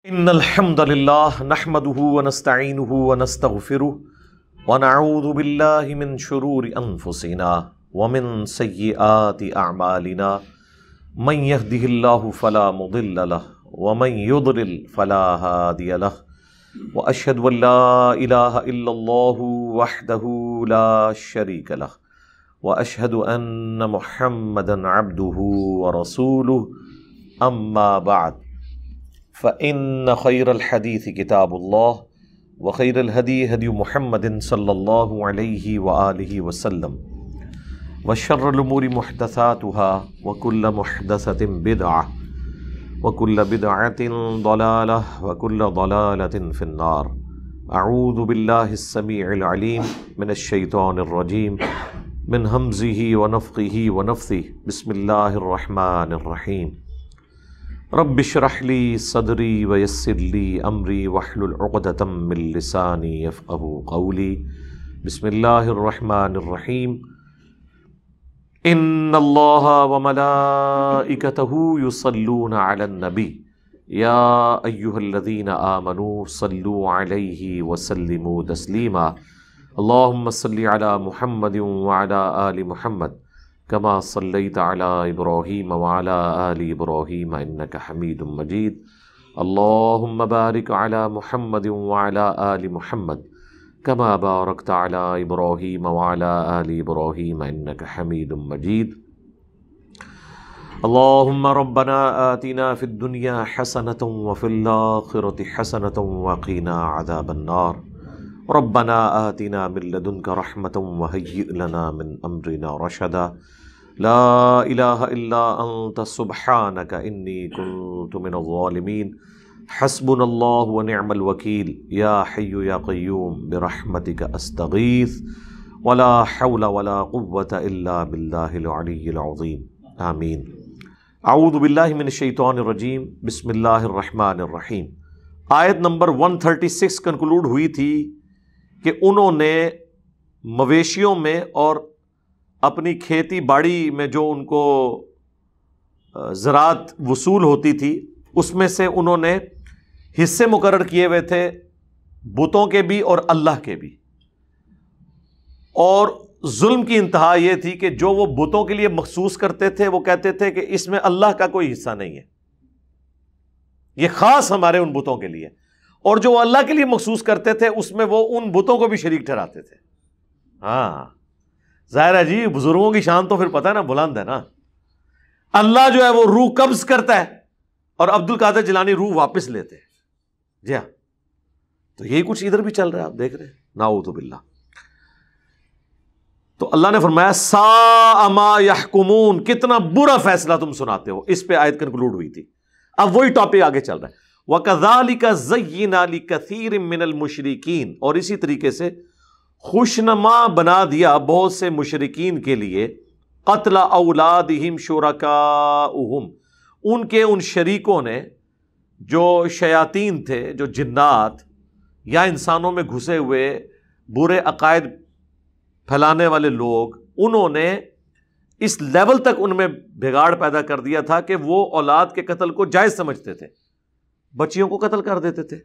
ان الحمد للہ نحمده ونستعینه ونستغفره ونعوذ باللہ من شرور انفسنا ومن سیئات اعمالنا من يهده اللہ فلا مضل له ومن يضلل فلا هادی له واشهد ان لا الہ الا اللہ وحدہ لا شریک له واشهد ان محمدا عبدہ ورسولہ اما بعد فإن خير الحديث كتاب الله وخير الهدي هدي محمد صلى الله عليه وآله وسلم وشر الأمور محدثاتها وكل محدثة بدعة وكل بدعة ضلالة وكل ضلالة في النار. أعوذ بالله السميع العليم من الشيطان الرجيم من همزه ونفخه ونفثه. بسم الله الرحمن الرحيم. رب اشرح لي صدري ويسر لي امري واحلل عقدة من لساني يفقهوا قولي. بسم الله الرحمن الرحيم. ان الله وملائكته يصلون على النبي يا ايها الذين امنوا صلوا عليه وسلموا تسليما. اللهم صل على محمد وعلى آل محمد كما صليت على إبراهيم وعلى آل إبراهيم إنك حميد مجيد. اللهم بارك على محمد وعلى آل محمد كما باركت على إبراهيم وعلى آل إبراهيم إنك حميد مجيد. اللهم ربنا آتنا في الدنيا حسنة وفي الآخرة حسنة وقنا عذاب النار. ربنا آتنا من لدنك رحمة وهيئ لنا من أمرنا رشدا. لا الہ الا انت سبحانک انی کنت من الظالمین. حسبنا اللہ ونعم الوکیل. یا حی یا قیوم برحمتک استغیث ولا حول ولا قوة الا باللہ العلی العظیم. آمین. اعوذ باللہ من الشیطان الرجیم. بسم اللہ الرحمن الرحیم. آیت نمبر 136 کنکلوڈ ہوئی تھی کہ انہوں نے مویشیوں میں اور اپنی کھیتی باڑی میں جو ان کو زراعت وصول ہوتی تھی اس میں سے انہوں نے حصے مقرر کیے ہوئے تھے بتوں کے بھی اور اللہ کے بھی. اور ظلم کی انتہا یہ تھی کہ جو وہ بتوں کے لیے مخصوص کرتے تھے وہ کہتے تھے کہ اس میں اللہ کا کوئی حصہ نہیں ہے، یہ خاص ہمارے ان بتوں کے لیے. اور جو وہ اللہ کے لیے مخصوص کرتے تھے اس میں وہ ان بتوں کو بھی شریک ٹھہراتے تھے. ہاں ظاہر ہے جی، بزرگوں کی شان تو پھر پتہ ہے نا، بلند ہے نا. اللہ جو ہے وہ روح قبض کرتا ہے اور عبد القادر جیلانی روح واپس لیتے ہیں. جی ہاں، تو یہی کچھ ادھر بھی چل رہا ہے، آپ دیکھ رہے ہیں. نعوذ باللہ. تو اللہ نے فرمایا ساء ما یحکمون، کتنا برا فیصلہ تم سناتے ہو. اس پہ آیت کنکلوڈ ہوئی تھی. اب وہی ٹاپک آگے چل رہا ہے. وَكَذَلِكَ زَيِّنَ لِكَثِيرٍ مِّنَ الْمُشْرِكِينَ، اور اسی طریقے سے خوشنما بنا دیا بہت سے مشرکین کے لیے قتل اولادہم شرکاؤہم، ان کے ان شریکوں نے جو شیاطین تھے، جو جنات یا انسانوں میں گھسے ہوئے برے عقائد پھیلانے والے لوگ، انہوں نے اس لیول تک ان میں بگاڑ پیدا کر دیا تھا کہ وہ اولاد کے قتل کو جائز سمجھتے تھے، بچیوں کو قتل کر دیتے تھے.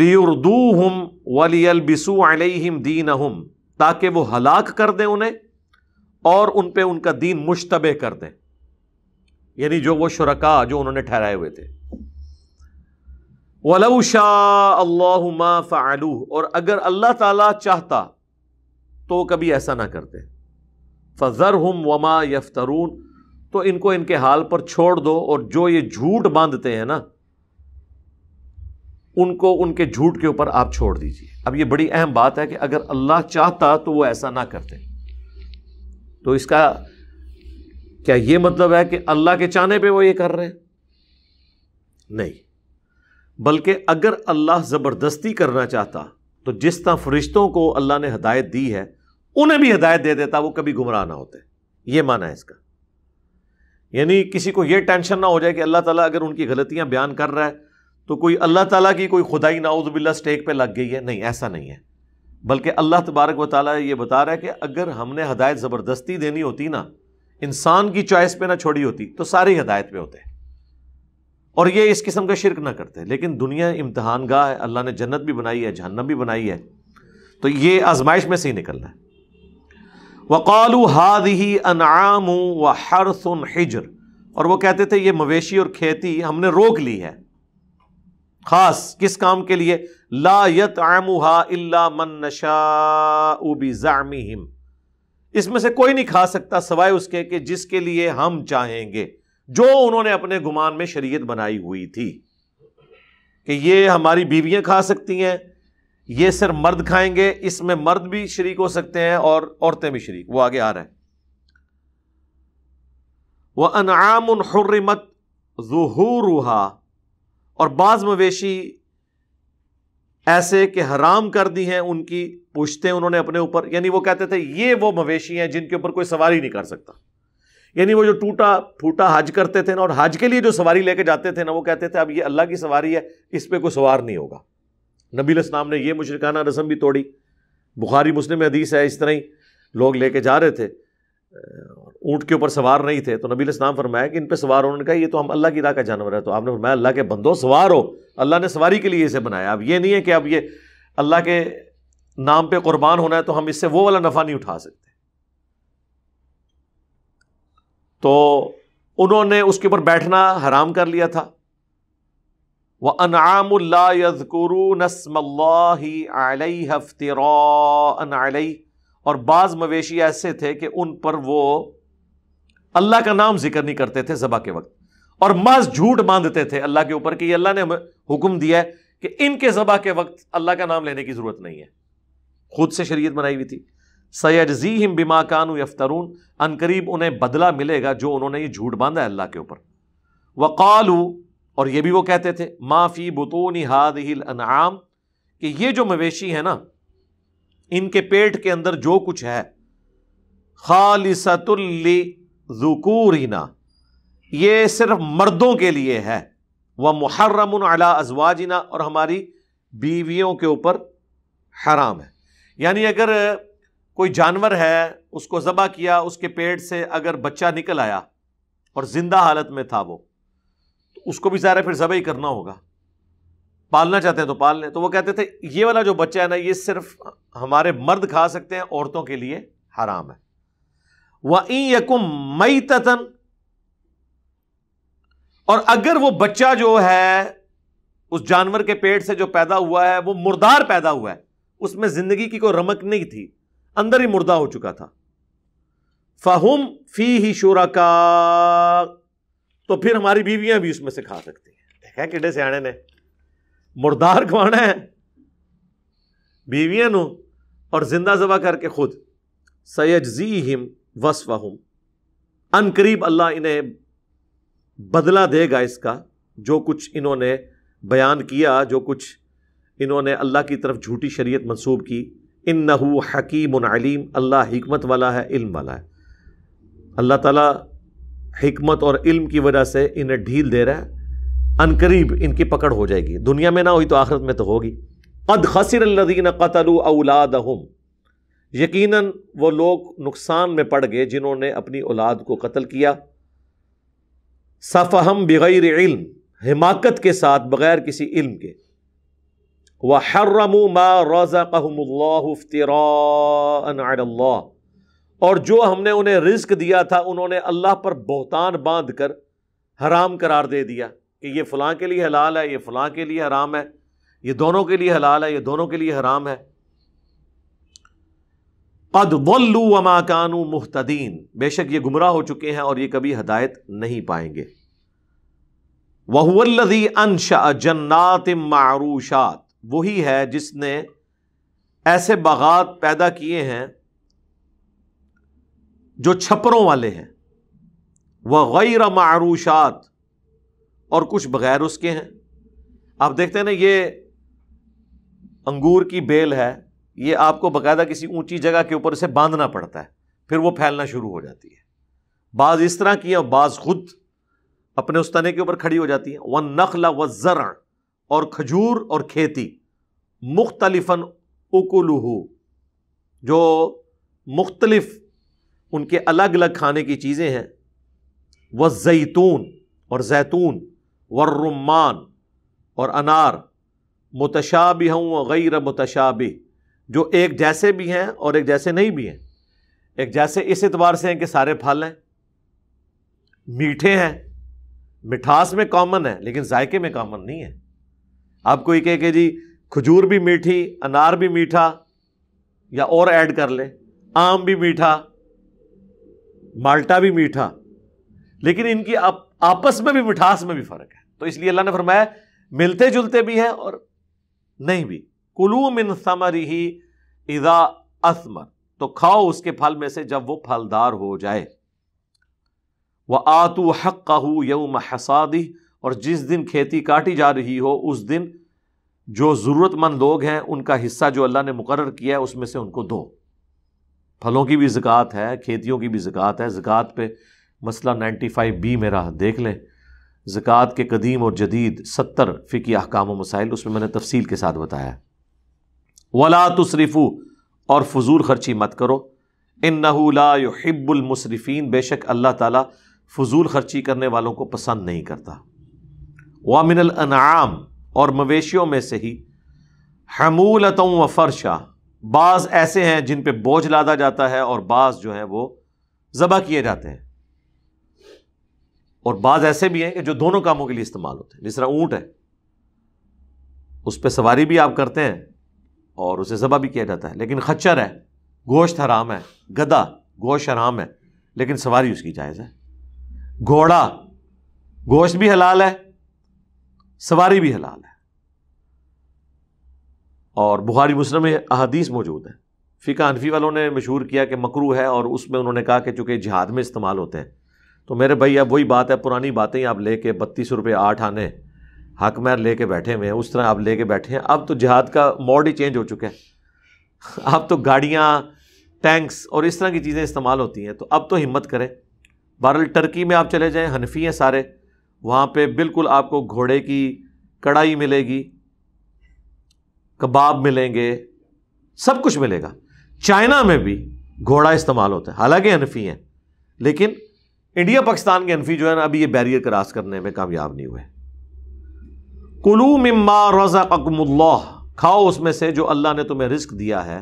لِيُرْدُوهُمْ وَلِيَلْبِسُوا عَلَيْهِمْ دِينَهُمْ، تاکہ وہ ہلاک کر دیں انہیں اور ان پہ ان کا دین مشتبہ کر دیں، یعنی جو وہ شرکا جو انہوں نے ٹھہرائے ہوئے تھے. وَلَوْ شَاءَ اللَّهُ مَا فَعَلُوهُ، اور اگر اللہ تعالیٰ چاہتا تو کبھی ایسا نہ کرتے. فَذَرْهُمْ وَمَا يَفْتَرُونَ، تو ان کو ان کے حال پر چھوڑ دو، اور جو یہ جھوٹ باندھتے ہیں نا ان کو ان کے جھوٹ کے اوپر آپ چھوڑ دیجیے. اب یہ بڑی اہم بات ہے کہ اگر اللہ چاہتا تو وہ ایسا نہ کرتے. تو اس کا کیا یہ مطلب ہے کہ اللہ کے چاہنے پہ وہ یہ کر رہے ہیں؟ نہیں، بلکہ اگر اللہ زبردستی کرنا چاہتا تو جس طرح فرشتوں کو اللہ نے ہدایت دی ہے انہیں بھی ہدایت دے دیتا، وہ کبھی گمراہ نہ ہوتے. یہ معنی ہے اس کا. یعنی کسی کو یہ ٹینشن نہ ہو جائے کہ اللہ تعالیٰ اگر ان کی غلطیاں بیان کر رہا ہے تو کوئی اللہ تعالیٰ کی کوئی خدائی نعوذ باللہ سٹیک پہ لگ گئی ہے. نہیں، ایسا نہیں ہے. بلکہ اللہ تبارک و تعالیٰ یہ بتا رہا ہے کہ اگر ہم نے ہدایت زبردستی دینی ہوتی نا، انسان کی چوائس پہ نہ چھوڑی ہوتی تو ساری ہدایت پہ ہوتے. اور یہ اس قسم کا شرک نہ کرتے. لیکن دنیا امتحان گاہ ہے، اللہ نے جنت بھی بنائی ہے، جہنم بھی بنائی ہے، تو یہ آزمائش میں سے ہی نکلنا ہے. وَقَالُوا هَٰذِهِ أَنْعَامٌ وَحَرْثٌ حِجْرٌ، اور وہ کہتے تھے یہ مویشی اور کھیتی ہم نے روک لی ہے، خاص کس کام کے لیے؟ لَا يَطْعَمُهَا إِلَّا مَن نَّشَاءُ بِزَعْمِهِمْ، اس میں سے کوئی نہیں کھا سکتا سوائے اس کے کہ جس کے لیے ہم چاہیں گے، جو انہوں نے اپنے گمان میں شریعت بنائی ہوئی تھی کہ یہ ہماری بیویاں کھا سکتی ہیں، یہ صرف مرد کھائیں گے، اس میں مرد بھی شریک ہو سکتے ہیں اور عورتیں بھی شریک. وہ آگے آ رہا ہے. وَأَنْعَامٌ حُرِّمَتْ ظُهُورُهَا، اور بعض مویشی ایسے کہ حرام کر دی ہیں ان کی پشتیں انہوں نے اپنے اوپر. یعنی وہ کہتے تھے یہ وہ مویشی ہیں جن کے اوپر کوئی سواری نہیں کر سکتا. یعنی وہ جو ٹوٹا پھوٹا حج کرتے تھے نا، اور حج کے لیے جو سواری لے کے جاتے تھے نا، وہ کہتے تھے اب یہ اللہ کی سواری ہے، اس پہ کوئی سوار نہیں ہوگا. نبی علیہ السلام نے یہ مشرکانہ رسم بھی توڑی. بخاری مسلم میں حدیث ہے، اس طرح ہی لوگ لے کے جا رہے تھے، اونٹ کے اوپر سوار نہیں تھے، تو نبی علیہ السلام فرمایا کہ ان پہ سوار ہونے کا، یہ تو ہم اللہ کی راہ کا جانور ہے. تو آپ نے فرمایا اللہ کے بندو سوار ہو، اللہ نے سواری کے لیے اسے بنایا. اب یہ نہیں ہے کہ اب یہ اللہ کے نام پہ قربان ہونا ہے تو ہم اس سے وہ والا نفع نہیں اٹھا سکتے. تو انہوں نے اس کے اوپر بیٹھنا حرام کر لیا تھا. وَأَنْعَامُ لَا يَذْكُرُونَ اسْمَ اللَّهِ عَلَيْهَا افْتِرَاءً عَلَيْهِ، اور بعض مویشی ایسے تھے کہ ان پر وہ اللہ کا نام ذکر نہیں کرتے تھے ذبح کے وقت، اور محض جھوٹ باندھتے تھے اللہ کے اوپر کہ یہ اللہ نے ہمیں حکم دیا ہے کہ ان کے ذبح کے وقت اللہ کا نام لینے کی ضرورت نہیں ہے، خود سے شریعت بنائی ہوئی تھی. سَيَجْزِيهِمْ بِمَا كَانُوا يَفْتَرُونَ، ان قریب انہیں بدلہ ملے گا جو انہوں نے یہ جھوٹ باندھا ہے اللہ کے اوپر. وَقَالُوا، اور یہ بھی وہ کہتے تھے، مَا فِي بُطُونِ هَٰذِهِ الْأَنْعَامِ، کہ یہ جو مویشی ہے نا، ان کے پیٹ کے اندر جو کچھ ہے، خَالِصَةٌ لِذُكُورِنَا، یہ صرف مردوں کے لیے ہے، وَمُحَرَّمٌ عَلَىٰ أَزْوَاجِنَا، اور ہماری بیویوں کے اوپر حرام ہے. یعنی اگر کوئی جانور ہے، اس کو ذبح کیا، اس کے پیٹ سے اگر بچہ نکل آیا اور زندہ حالت میں تھا وہ، تو اس کو بھی ظاہر ہے پھر ذبح ہی کرنا ہوگا. پالنا چاہتے ہیں تو پال لیں. تو وہ کہتے تھے یہ والا جو بچہ ہے نا، یہ صرف ہمارے مرد کھا سکتے ہیں، عورتوں کے لیے حرام ہے. وَإِن يَكُن مَيْتَةً، اور اگر وہ بچہ جو ہے اس جانور کے پیٹ سے جو پیدا ہوا ہے وہ مردار پیدا ہوا ہے، اس میں زندگی کی کوئی رمق نہیں تھی، اندر ہی مردہ ہو چکا تھا، فَهُمْ فِيهِ شُرَكَاء، تو پھر ہماری بیویاں بھی اس میں سے کھا سکتی ہیں. دیکھا کڈے سیانے نے، مردار کھوانا ہے بیویاں نو اور زندہ ذبح کر کے خود. سَيَجْزِيهِمْ وَصْفَهُمْ، ان قریب اللہ انہیں بدلہ دے گا اس کا جو کچھ انہوں نے بیان کیا، جو کچھ انہوں نے اللہ کی طرف جھوٹی شریعت منسوب کی. اِنَّهُ حَكِيمٌ عَلِيمٌ، اللہ حکمت والا ہے، علم والا ہے. اللہ تعالیٰ حکمت اور علم کی وجہ سے انہیں ڈھیل دے رہا ہے. ان قریب ان کی پکڑ ہو جائے گی، دنیا میں نہ ہوئی تو آخرت میں تو ہوگی. قد خسر الذین قتلوا اولادہم، یقیناً وہ لوگ نقصان میں پڑ گئے جنہوں نے اپنی اولاد کو قتل کیا. سفہم بغیر علم، حماقت کے ساتھ بغیر کسی علم کے. وحرموا ما رزقهم اللہ افتراء علی اللہ، اور جو ہم نے انہیں رزق دیا تھا انہوں نے اللہ پر بہتان باندھ کر حرام قرار دے دیا کہ یہ فلاں کے لیے حلال ہے، یہ فلاں کے لیے حرام ہے، یہ دونوں کے لیے حلال ہے، یہ دونوں کے لیے حرام ہے. قد ضلوا وما كانوا مهتدین، بے شک یہ گمراہ ہو چکے ہیں اور یہ کبھی ہدایت نہیں پائیں گے. وَهُوَ الَّذِي أَنشَأَ جَنَّاتٍ مَّعْرُوشَاتٍ، وہی ہے جس نے ایسے باغات پیدا کیے ہیں جو چھپروں والے ہیں. وَغَيْرَ مَعْرُوشَاتٍ، اور کچھ بغیر اس کے ہیں. آپ دیکھتے ہیں نا، یہ انگور کی بیل ہے، یہ آپ کو باقاعدہ کسی اونچی جگہ کے اوپر سے باندھنا پڑتا ہے، پھر وہ پھیلنا شروع ہو جاتی ہے. بعض اس طرح کی ہیں، بعض خود اپنے اس تنے کے اوپر کھڑی ہو جاتی ہیں. وَالنَّخْلَ وَالزَّرْعَ، اور کھجور اور کھیتی. مختلفاً اکلہ، جو مختلف ان کے الگ الگ کھانے کی چیزیں ہیں. والزیتون، اور زیتون. والرمان اور انار، متشابہ و غیر متشابہ، جو ایک جیسے بھی ہیں اور ایک جیسے نہیں بھی ہیں۔ ایک جیسے اس اعتبار سے ہیں کہ سارے پھل ہیں، میٹھے ہیں، مٹھاس میں کامن ہے لیکن ذائقے میں کامن نہیں ہے۔ آپ کوئی کہے کہ جی کھجور بھی میٹھی، انار بھی میٹھا، یا اور ایڈ کر لے، آم بھی میٹھا، مالٹا بھی میٹھا، لیکن ان کی آپس میں بھی مٹھاس میں بھی فرق ہے۔ تو اس لیے اللہ نے فرمایا ملتے جلتے بھی ہیں اور نہیں بھی۔ کلوا من ثمرہ اذا اثمر، تو کھاؤ اس کے پھل میں سے جب وہ پھلدار ہو جائے۔ وآتوا حقہ یوم حصادہ، اور جس دن کھیتی کاٹی جا رہی ہو اس دن جو ضرورت مند لوگ ہیں ان کا حصہ جو اللہ نے مقرر کیا ہے اس میں سے ان کو دو۔ پھلوں کی بھی زکوٰۃ ہے، کھیتیوں کی بھی زکوٰۃ ہے۔ زکوٰۃ پہ مسئلہ 95B میرا دیکھ لیں، زکوٰۃ کے قدیم اور جدید 70 فقہی احکام و مسائل، اس میں میں نے تفصیل کے ساتھ بتایا ہے۔ ولا تسرفوا، اور فضول خرچی مت کرو، انہ لا یحب المسرفین، بے شک اللہ تعالیٰ فضول خرچی کرنے والوں کو پسند نہیں کرتا۔ ومن الانعام، اور مویشیوں میں سے ہی، حمولۃ و فرشا، بعض ایسے ہیں جن پہ بوجھ لادا جاتا ہے اور بعض جو ہیں وہ ذبح کیے جاتے ہیں، اور بعض ایسے بھی ہیں کہ جو دونوں کاموں کے لیے استعمال ہوتے ہیں۔ جس طرح اونٹ ہے، اس پہ سواری بھی آپ کرتے ہیں اور اسے ذبح بھی کیا جاتا ہے، لیکن خچر ہے، گوشت حرام ہے، گدھا گوشت حرام ہے لیکن سواری اس کی جائز ہے، گھوڑا گوشت بھی حلال ہے، سواری بھی حلال ہے۔ اور بخاری مسلم میں احادیث موجود ہیں۔ فقہ حنفی والوں نے مشہور کیا کہ مکروہ ہے، اور اس میں انہوں نے کہا کہ چونکہ جہاد میں استعمال ہوتے ہیں، تو میرے بھائی اب وہی بات ہے، پرانی باتیں آپ لے کے 32 روپے 8 آنے حق مہر لے کے بیٹھے ہوئے ہیں، اس طرح آپ لے کے بیٹھے ہیں۔ اب تو جہاد کا موڈ ہی چینج ہو چکا ہے، اب تو گاڑیاں، ٹینکس اور اس طرح کی چیزیں استعمال ہوتی ہیں، تو اب تو ہمت کریں۔ بہرحال ٹرکی میں آپ چلے جائیں، حنفی ہیں سارے، وہاں پہ بالکل آپ کو گھوڑے کی کڑھائی ملے گی، کباب ملیں گے، سب کچھ ملے گا۔ چائنا میں بھی گھوڑا استعمال ہوتا ہے، حالانکہ حنفی ہیں، لیکن انڈیا پاکستان کے حنفی جو ہے نا ابھی یہ بیریئر کراس کرنے میں کامیاب نہیں ہوئے۔ کلوا مما رزقکم اللہ، کھاؤ اس میں سے جو اللہ نے تمہیں رزق دیا ہے۔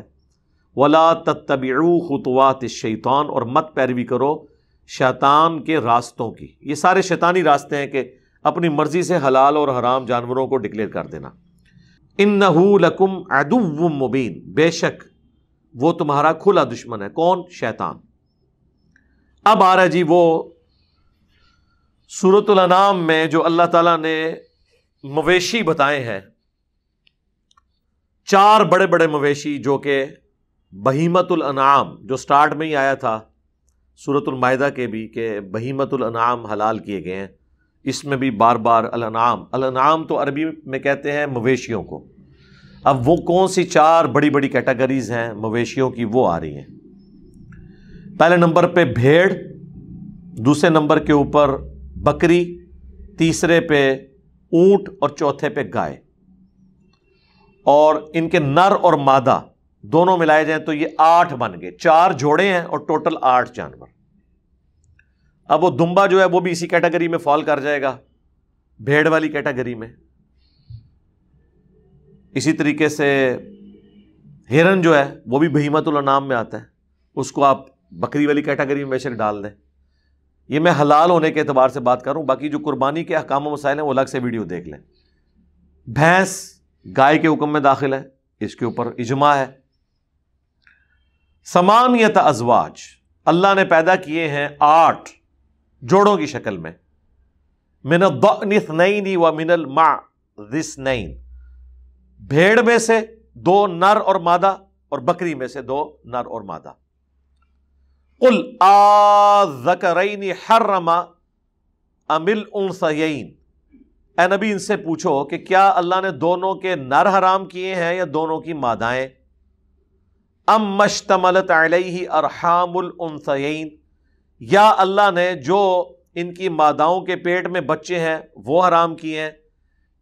ولا تتبعوا خطوات الشیطان، اور مت پیروی کرو شیطان کے راستوں کی۔ یہ سارے شیطانی راستے ہیں کہ اپنی مرضی سے حلال اور حرام جانوروں کو ڈکلیئر کر دینا۔ انہ لکم عدو مبین، بے شک وہ تمہارا کھلا دشمن ہے۔ کون؟ شیطان۔ اب آ رہا جی وہ سورۃ الانعام میں جو اللہ تعالیٰ نے مویشی بتائے ہیں، 4 بڑے بڑے مویشی، جو کہ بہیمۃ الانعام، جو سٹارٹ میں ہی آیا تھا سورۃ المائدہ کے بھی کہ بہیمۃ الانعام حلال کیے گئے ہیں، اس میں بھی بار بار الانعام، الانعام تو عربی میں کہتے ہیں مویشیوں کو۔ اب وہ کون سی 4 بڑی بڑی کیٹیگریز ہیں مویشیوں کی، وہ آ رہی ہیں۔ پہلے نمبر پہ بھیڑ، دوسرے نمبر کے اوپر بکری، تیسرے پہ اونٹ اور چوتھے پہ گائے، اور ان کے نر اور مادہ دونوں ملائے جائیں تو یہ 8 بن گئے، 4 جوڑے ہیں اور ٹوٹل 8 جانور۔ اب وہ دمبا جو ہے وہ بھی اسی کیٹیگری میں فال کر جائے گا، بھیڑ والی کیٹیگری میں۔ اسی طریقے سے ہرن جو ہے وہ بھی بہیمۃ الانعام میں آتا ہے، اس کو آپ بکری والی کیٹیگری میں بے شک ڈال دیں۔ یہ میں حلال ہونے کے اعتبار سے بات کروں، باقی جو قربانی کے احکام و مسائل ہیں وہ الگ سے ویڈیو دیکھ لیں۔ بھینس گائے کے حکم میں داخل ہے، اس کے اوپر اجماع ہے۔ 8 ازواج، اللہ نے پیدا کیے ہیں 8 جوڑوں کی شکل میں۔ من الضأن 2 ومن المعز 2، بھیڑ میں سے 2 نر اور مادہ، اور بکری میں سے 2 نر اور مادہ۔ قل آذکرین حرم ام الانثیین، اے نبی ان سے پوچھو کہ کیا اللہ نے دونوں کے نر حرام کیے ہیں یا دونوں کی مادائیں؟ ام مشتملت علیہ ارحام الانثیین، یا اللہ نے جو ان کی ماداؤں کے پیٹ میں بچے ہیں وہ حرام کیے ہیں؟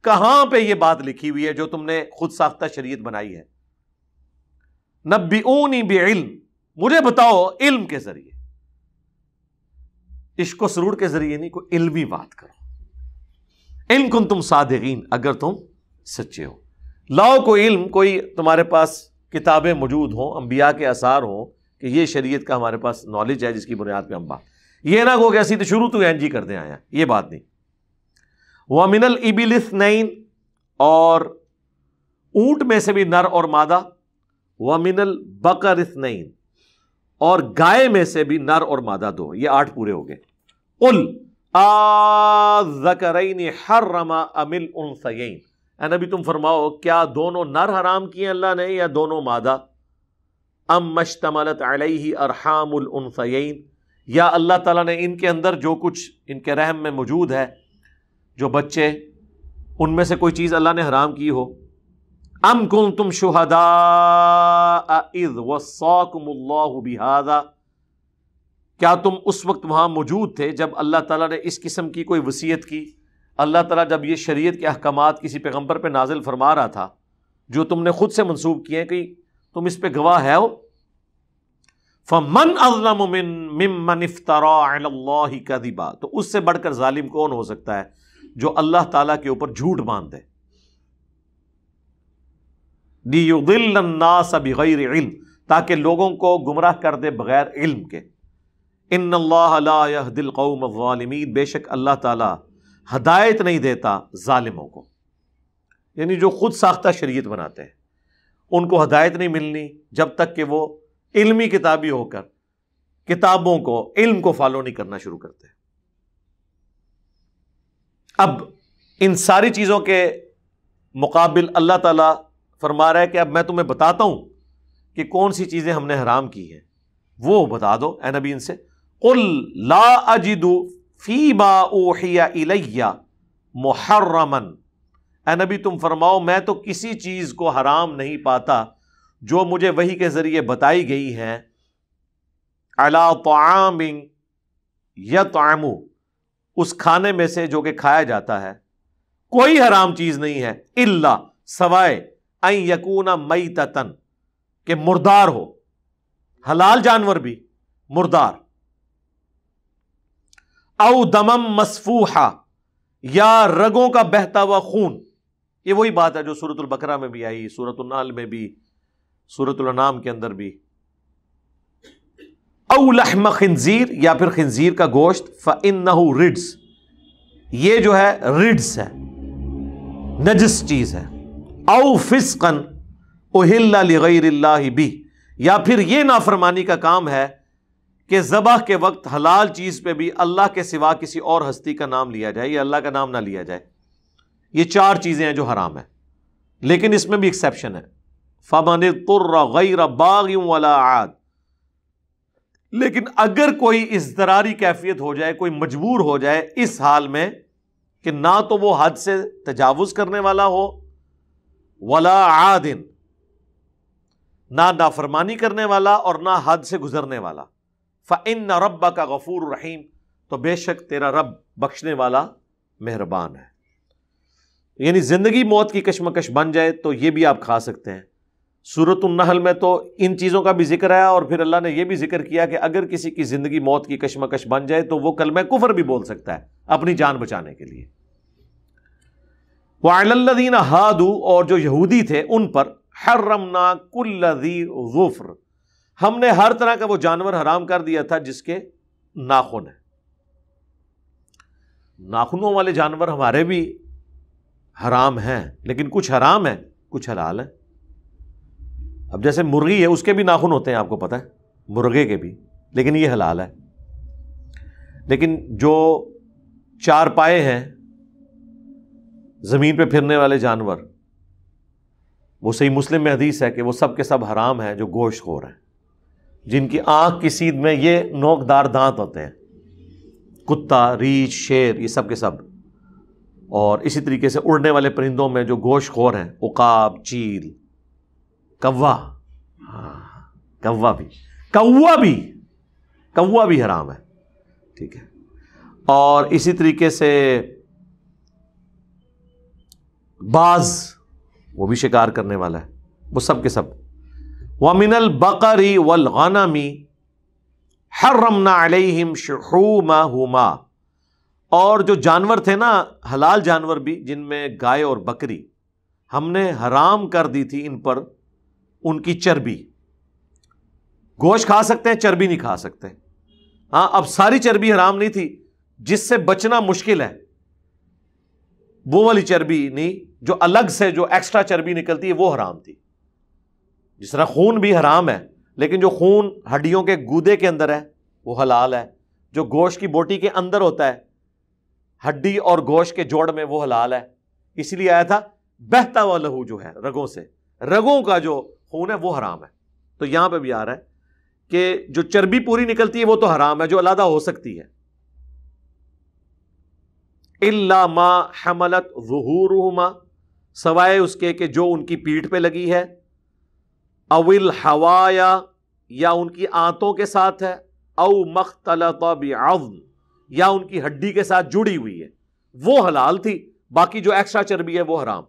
کہاں پہ یہ بات لکھی ہوئی ہے جو تم نے خود ساختہ شریعت بنائی ہے؟ نبئونی بعلم، مجھے بتاؤ علم کے ذریعے، عشق و سرور کے ذریعے نہیں، کوئی علمی بات کرو۔ ان کنتم صادقین، اگر تم سچے ہو۔ لاؤ کوئی علم، کوئی تمہارے پاس کتابیں موجود ہوں، انبیاء کے آثار ہوں کہ یہ شریعت کا ہمارے پاس نالج ہے جس کی بنیاد پہ ہم بات، یہ نہ کہو کہ ایسی تو شروع تو این جی کر دیں آیا، یہ بات نہیں۔ وَمِنَ الْإِبِلِ اثْنَيْنِ، اور اونٹ میں سے بھی نر اور مادہ، وَمِنَ الْبَقَرِ اثْنَيْنِ، اور گائے میں سے بھی نر اور مادہ دو، یہ 8 پورے ہو گئے۔ قُلْ آذَّكَرَيْنِ حَرَّمَ أَمِ الْأُنثَيَيْنِ، اے نبی تم فرماؤ کیا دونوں نر حرام کیے اللہ نے یا دونوں مادہ؟ ام مشتملت علیہ ارحام الانثیین، یا اللہ تعالیٰ نے ان کے اندر جو کچھ ان کے رحم میں موجود ہے جو بچے، ان میں سے کوئی چیز اللہ نے حرام کی ہو۔ ام کنتم شہداء اذ وصاکم اللہ بہذا، کیا تم اس وقت وہاں موجود تھے جب اللہ تعالیٰ نے اس قسم کی کوئی وصیت کی؟ اللہ تعالیٰ جب یہ شریعت کے احکامات کسی پیغمبر پہ نازل فرما رہا تھا جو تم نے خود سے منسوب کیے کہ تم اس پہ گواہ ہے ہو؟ فَمَنْ أَظْلَمُ مِمَّنِ افْتَرَىٰ عَلَى اللَّهِ كَذِبًا، تو اس سے بڑھ کر ظالم کون ہو سکتا ہے جو اللہ تعالیٰ کے اوپر جھوٹ باندھ دے۔ لِيُضِلَّ النَّاسَ بِغَيْرِ عِلْمٍ، تاکہ لوگوں کو گمراہ کر دے بغیر علم کے۔ إِنَّ اللَّهَ لَا يَهْدِي الْقَوْمَ الظَّالِمِينَ، بے شک اللہ تعالیٰ ہدایت نہیں دیتا ظالموں کو، یعنی جو خود ساختہ شریعت بناتے ہیں ان کو ہدایت نہیں ملنی جب تک کہ وہ علمی کتابی ہو کر کتابوں کو، علم کو فالو نہیں کرنا شروع کرتے۔ اب ان ساری چیزوں کے مقابل اللہ تعالیٰ فرما رہا ہے کہ اب میں تمہیں بتاتا ہوں کہ کون سی چیزیں ہم نے حرام کی ہیں، وہ بتا دو اے نبی ان سے۔ قل لا اجد فیما اوحی الی محرما، اے نبی تم فرماؤ میں تو کسی چیز کو حرام نہیں پاتا جو مجھے وحی کے ذریعے بتائی گئی ہے، علی طعام یطعم، اس کھانے میں سے جو کہ کھایا جاتا ہے، کوئی حرام چیز نہیں ہے، الا سوائے ان یکون میتتن، کہ مردار ہو، حلال جانور بھی مردار، او دمم مسفوحا، یا رگوں کا بہتا ہوا خون، یہ وہی بات ہے جو سورۃ البقرہ میں بھی آئی، سورۃ النحل میں بھی، سورۃ الانعام کے اندر بھی۔ او لحم خنزیر، یا پھر خنزیر کا گوشت، فإنہ رجس، یہ جو ہے رجس ہے، نجس چیز ہے۔ او فسقا اہل لغیر اللہ بہ، یا پھر یہ نافرمانی کا کام ہے کہ ذبح کے وقت حلال چیز پہ بھی اللہ کے سوا کسی اور ہستی کا نام لیا جائے یا اللہ کا نام نہ لیا جائے۔ یہ 4 چیزیں ہیں جو حرام ہیں، لیکن اس میں بھی ایکسیپشن ہے، فَمَنِ اضْطُرَّ غَيْرَ بَاغٍ وَلَا عَادٍ، لیکن اگر کوئی اضطراری کیفیت ہو جائے، کوئی مجبور ہو جائے اس حال میں کہ نہ تو وہ حد سے تجاوز کرنے والا ہو، وَلَا عَادٍ، نہ نافرمانی کرنے والا اور نہ حد سے گزرنے والا، فَإِنَّ رَبَّكَ غَفُورٌ رَحِيمٌ، تو بے شک تیرا رب بخشنے والا مہربان ہے۔ یعنی زندگی موت کی کشمکش بن جائے تو یہ بھی آپ کھا سکتے ہیں۔ سورۃ النحل میں تو ان چیزوں کا بھی ذکر ہے، اور پھر اللہ نے یہ بھی ذکر کیا کہ اگر کسی کی زندگی موت کی کشمکش بن جائے تو وہ کلمہ کفر بھی بول سکتا ہے اپنی جان بچانے کے لیے۔ وَعَلَى الَّذِينَ هَادُوا، اور جو یہودی تھے ان پر، حَرَّمْنَا كُلَّ ذِي ظُفْرٍ، ہم نے ہر طرح کا وہ جانور حرام کر دیا تھا جس کے ناخن ہیں۔ ناخنوں والے جانور ہمارے بھی حرام ہیں، لیکن کچھ حرام ہیں کچھ حلال ہیں۔ اب جیسے مرغی ہے، اس کے بھی ناخن ہوتے ہیں، آپ کو پتہ ہے، مرغے کے بھی، لیکن یہ حلال ہے۔ لیکن جو 4 پائے ہیں، زمین پہ پھرنے والے جانور، وہ صحیح مسلم میں حدیث ہے کہ وہ سب کے سب حرام ہیں جو گوشت خور ہیں، جن کی آنکھ کی سیدھ میں یہ نوکدار دانت ہوتے ہیں، کتا، ریچھ، شیر، یہ سب کے سب۔ اور اسی طریقے سے اڑنے والے پرندوں میں جو گوشت خور ہیں، عقاب، چیل، کوا، کوا بھی حرام ہے، ٹھیک ہے۔ اور اسی طریقے سے باز، وہ بھی شکار کرنے والا ہے، وہ سب کے سب۔ وَمِنَ الْبَقَرِ وَالْغَنَمِ حَرَّمْنَا عَلَيْهِمْ شُحُومَهُمَا، اور جو جانور تھے نا حلال جانور بھی، جن میں گائے اور بکری، ہم نے حرام کر دی تھی ان پر ان کی چربی. گوشت کھا سکتے ہیں، چربی نہیں کھا سکتے. ہاں اب ساری چربی حرام نہیں تھی، جس سے بچنا مشکل ہے وہ والی چربی نہیں، جو الگ سے جو ایکسٹرا چربی نکلتی ہے وہ حرام تھی. جس طرح خون بھی حرام ہے، لیکن جو خون ہڈیوں کے گودے کے اندر ہے وہ حلال ہے. جو گوشت کی بوٹی کے اندر ہوتا ہے ہڈی اور گوشت کے جوڑ میں، وہ حلال ہے. اسی لیے آیا تھا بہتا ہوا لہو، جو ہے رگوں سے، رگوں کا جو خون ہے وہ حرام ہے. تو یہاں پہ بھی آ رہا ہے کہ جو چربی پوری نکلتی ہے وہ تو حرام ہے، جو علیحدہ ہو سکتی ہے. الا ما حملت ظہورہما، سوائے اس کے کہ جو ان کی پیٹھ پہ لگی ہے، او الحوایا، یا ان کی آنتوں کے ساتھ ہے، او مختلط بعظم، یا ان کی ہڈی کے ساتھ جڑی ہوئی ہے، وہ حلال تھی. باقی جو ایکسٹرا چربی ہے وہ حرام.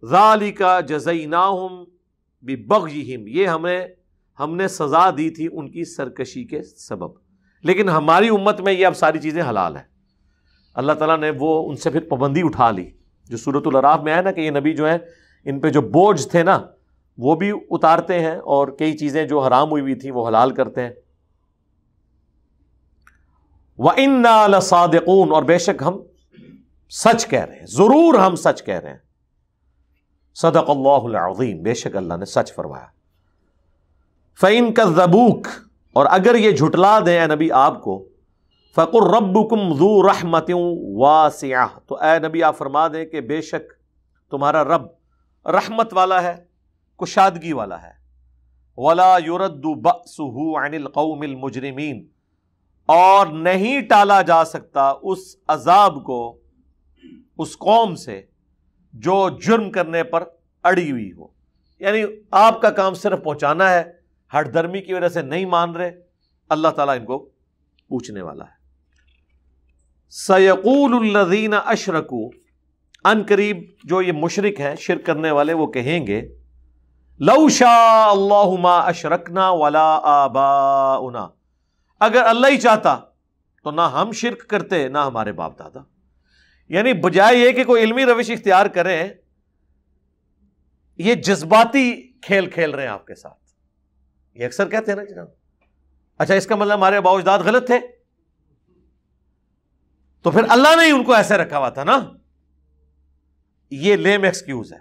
ذالک جزیناہم ببغیہم، یہ ہم نے سزا دی تھی ان کی سرکشی کے سبب. لیکن ہماری امت میں یہ اب ساری چیزیں حلال ہیں. اللہ تعالیٰ نے وہ ان سے پھر پابندی اٹھا لی، جو سورۃ الاعراف میں ہے نا کہ یہ نبی جو ہیں ان پہ جو بوجھ تھے نا وہ بھی اتارتے ہیں، اور کئی چیزیں جو حرام ہوئی ہوئی تھیں وہ حلال کرتے ہیں. وَإِنَّا لَصَادِقُونَ، اور بے شک ہم سچ کہہ رہے ہیں، ضرور ہم سچ کہہ رہے ہیں. صدق اللہ العظیم، بے شک اللہ نے سچ فرمایا. فَإِن كَذَّبُوكَ، اور اگر یہ جھٹلا دیں اے نبی آپ کو، فَقُلْ رَبُّكُمْ ذُو رَحْمَةٍ وَاسِعَةٍ، تو اے نبی آپ فرما دیں کہ بے شک تمہارا رب رحمت والا ہے، کشادگی والا ہے. وَلَا يُرَدُّ بَأْسُهُ عَنِ الْقَوْمِ الْمُجْرِمِينَ، اور نہیں ٹالا جا سکتا اس عذاب کو اس قوم سے جو جرم کرنے پر اڑی ہوئی ہو. یعنی آپ کا کام صرف پہنچانا ہے، ہٹ درمی کی وجہ سے نہیں مان رہے، اللہ تعالیٰ ان کو پوچھنے والا ہے. سَيَقُولُ الَّذِينَ أَشْرَكُوا، ان قریب جو یہ مشرک ہیں، شرک کرنے والے، وہ کہیں گے لَوْ شَاءَ اللَّهُ مَا أَشْرَكْنَا وَلَا آبَاؤُنَا، اگر اللہ ہی چاہتا تو نہ ہم شرک کرتے نہ ہمارے باپ دادا. یعنی بجائے یہ کہ کوئی علمی روش اختیار کریں، یہ جذباتی کھیل کھیل رہے ہیں آپ کے ساتھ. یہ اکثر کہتے ہیں نا جناب، اچھا اس کا مطلب ہمارے آباء و اجداد غلط تھے، تو پھر اللہ نے ہی ان کو ایسے رکھا ہوا تھا نا. یہ لیم ایکسکیوز ہے.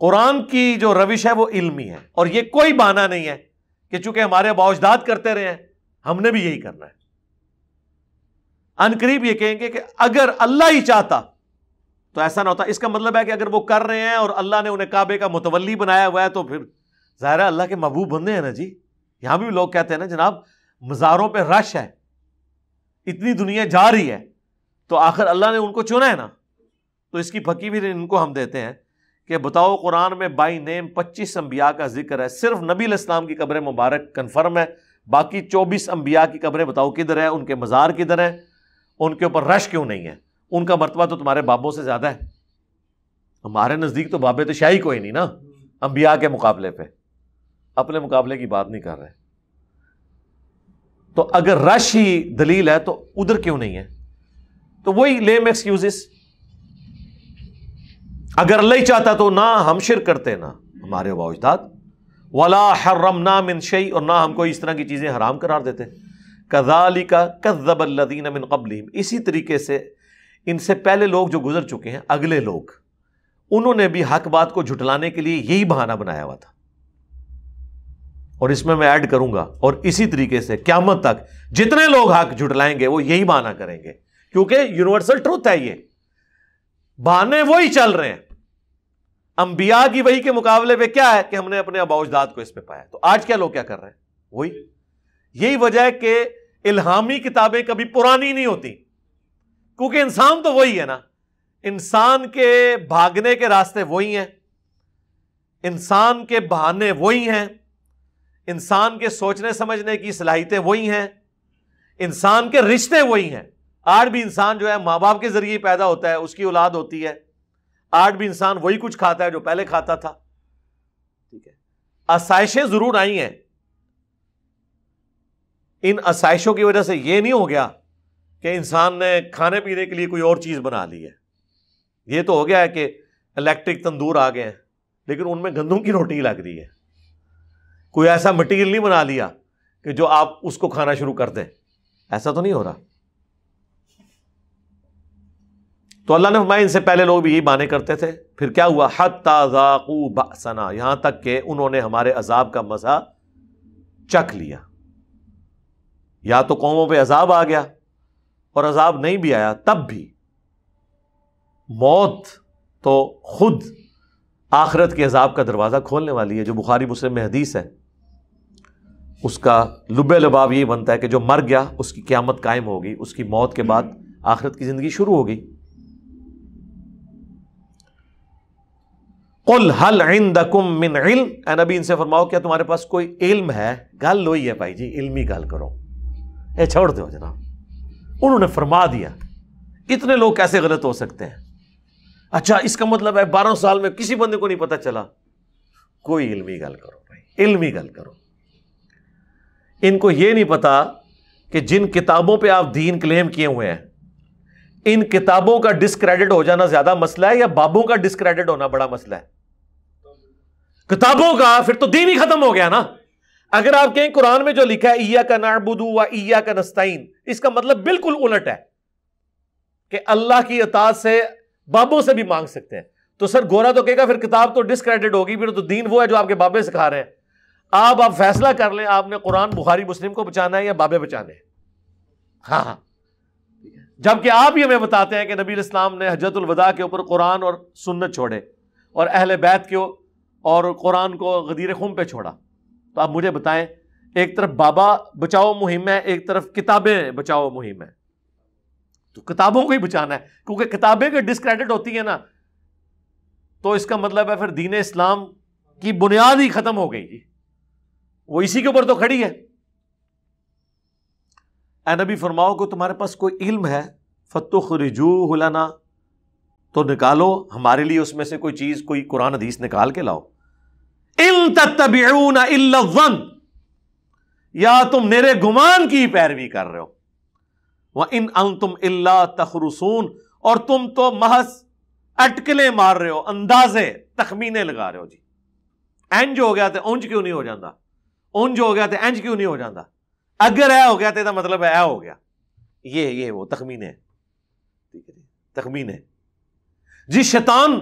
قرآن کی جو روش ہے وہ علمی ہے، اور یہ کوئی بہانہ نہیں ہے کہ چونکہ ہمارے آباء و اجداد کرتے رہے ہیں ہم نے بھی یہی کرنا ہے. ان قریب یہ کہیں گے کہ اگر اللہ ہی چاہتا تو ایسا نہ ہوتا. اس کا مطلب ہے کہ اگر وہ کر رہے ہیں اور اللہ نے انہیں کعبے کا متولی بنایا ہوا ہے تو پھر ظاہر ہے اللہ کے محبوب بندے ہیں نا جی. یہاں بھی لوگ کہتے ہیں نا جناب مزاروں پہ رش ہے، اتنی دنیا جا رہی ہے، تو آخر اللہ نے ان کو چنا ہے نا. تو اس کی پھکی بھی ان کو ہم دیتے ہیں کہ بتاؤ، قرآن میں بائی نیم 25 انبیاء کا ذکر ہے، صرف نبی علیہ السلام کی قبر مبارک کنفرم ہے، باقی 24 انبیاء کی قبریں بتاؤ کدھر ہے، ان کے مزار کدھر ہیں، ان کے اوپر رش کیوں نہیں ہے؟ ان کا مرتبہ تو تمہارے بابوں سے زیادہ ہے. ہمارے نزدیک تو بابے تو شاہی کوئی نہیں نا انبیاء کے مقابلے پہ، اپنے مقابلے کی بات نہیں کر رہے. تو اگر رش ہی دلیل ہے تو ادھر کیوں نہیں ہے؟ تو وہی لیم ایکسکیوزز. اگر اللہ ہی چاہتا تو نہ ہم شرک کرتے نہ ہمارے آباء و اجداد، ولا حرمنا من شیء، اور نہ ہم کوئی اس طرح کی چیزیں حرام قرار دیتے. کذالک کذب الذین من قبلہم، اسی طریقے سے ان سے پہلے لوگ جو گزر چکے ہیں، اگلے لوگ، انہوں نے بھی حق بات کو جھٹلانے کے لیے یہی بہانہ بنایا ہوا تھا. اور اس میں ایڈ کروں گا، اور اسی طریقے سے قیامت تک جتنے لوگ حق جھٹلائیں گے وہ یہی بہانہ کریں گے، کیونکہ یونیورسل ٹروتھ ہے. یہ بہانے وہی چل رہے ہیں. انبیاء کی وحی کے مقابلے پہ کیا ہے کہ ہم نے اپنے آباء و اجداد کو اس پہ پایا. تو آج کیا لوگ کیا کر رہے ہیں؟ وہی. یہی وجہ ہے کہ الہامی کتابیں کبھی پرانی نہیں ہوتی، کیونکہ انسان تو وہی ہے نا. انسان کے بھاگنے کے راستے وہی ہیں، انسان کے بہانے وہی ہیں، انسان کے سوچنے سمجھنے کی صلاحیتیں وہی ہیں، انسان کے رشتے وہی ہیں. آج بھی انسان جو ہے ماں باپ کے ذریعے پیدا ہوتا ہے، اس کی اولاد ہوتی ہے. آج بھی انسان وہی کچھ کھاتا ہے جو پہلے کھاتا تھا. ٹھیک ہے، آسائشیں ضرور آئی ہیں. ان آسائشوں کی وجہ سے یہ نہیں ہو گیا کہ انسان نے کھانے پینے کے لیے کوئی اور چیز بنا لی ہے. یہ تو ہو گیا ہے کہ الیکٹرک تندور آ گئے ہیں، لیکن ان میں گندم کی روٹی لگ رہی ہے. کوئی ایسا مٹیریل نہیں بنا لیا کہ جو آپ اس کو کھانا شروع کر دیں. ایسا تو نہیں ہو رہا. تو اللہ نے فرمایا ان سے پہلے لوگ بھی یہی باتیں کرتے تھے. پھر کیا ہوا؟ حتی ذاقوا بأسنا، یہاں تک کہ انہوں نے ہمارے عذاب کا مزہ چکھ لیا. یا تو قوموں پہ عذاب آ گیا، اور عذاب نہیں بھی آیا تب بھی موت تو خود آخرت کے عذاب کا دروازہ کھولنے والی ہے. جو بخاری مسلم میں حدیث ہے، اس کا لب لباب یہی بنتا ہے کہ جو مر گیا اس کی قیامت قائم ہوگی، اس کی موت کے بعد آخرت کی زندگی شروع ہوگی. قل هل عندکم من علم، اے نبی ان سے فرماؤ کیا تمہارے پاس کوئی علم ہے؟ گل وہی ہے بھائی جی، علمی گل کرو، اے چھوڑ دو جناب. انہوں نے فرما دیا. اتنے لوگ کیسے غلط ہو سکتے ہیں؟ اچھا اس کا مطلب ہے 12 سال میں کسی بندے کو نہیں پتا چلا؟ کوئی علمی گل کرو بھائی، علمی گل کرو. ان کو یہ نہیں پتا کہ جن کتابوں پہ آپ دین کلیم کیے ہوئے ہیں، ان کتابوں کا ڈسکریڈٹ ہو جانا زیادہ مسئلہ ہے یا بابوں کا ڈسکریڈٹ ہونا بڑا مسئلہ ہے؟ کتابوں کا. پھر تو دین ہی ختم ہو گیا نا. اگر آپ کہیں قرآن میں جو لکھا ہے ایاک نعبد و ایاک نستعین، اس کا مطلب بالکل الٹ ہے کہ اللہ کی اطاعت سے بابوں سے بھی مانگ سکتے ہیں. تو سر گورا تو کہے گا پھر کتاب تو ڈسکریڈٹ ہوگی، پھر تو دین وہ ہے جو آپ کے بابے سکھا رہے ہیں. آپ فیصلہ کر لیں، آپ نے قرآن بخاری مسلم کو بچانا ہے یا بابے بچانے ہیں. ہاں جبکہ آپ ہی ہمیں بتاتے ہیں کہ نبی علیہ السلام نے حجۃ الوداع کے اوپر قرآن اور سنت چھوڑے، اور اہل بیت کو اور قرآن کو غدیر خم پہ چھوڑا. تو آپ مجھے بتائیں، ایک طرف بابا بچاؤ مہم ہے، ایک طرف کتابیں بچاؤ مہم ہے. تو کتابوں کو ہی بچانا ہے، کیونکہ کتابیں کے ڈسکریڈٹ ہوتی ہیں نا، تو اس کا مطلب ہے پھر دین اسلام کی بنیاد ہی ختم ہو گئی جی. وہ اسی کے اوپر تو کھڑی ہے. اے نبی فرماؤ کہ تمہارے پاس کوئی علم ہے، فتخرجوہ لنا، تو نکالو ہمارے لیے اس میں سے کوئی چیز، کوئی قرآن حدیث نکال کے لاؤ. ان تتبعون الا الظن، یا تم میرے گمان کی پیروی کر رہے ہو. وان انتم الا تخرصون، اور تم تو محض اٹکلیں مار رہے ہو، اندازے تخمینے لگا رہے ہو. جی انج ہو گیا تو اونج کیوں نہیں ہو جاتا، اونج ہو گیا تو انج کیوں نہیں ہو جاتا، اگر اے ہو گیا تو مطلب ہے اے ہو گیا. یہ وہ تخمینے، ٹھیک ہے جی، تخمینے. جی شیطان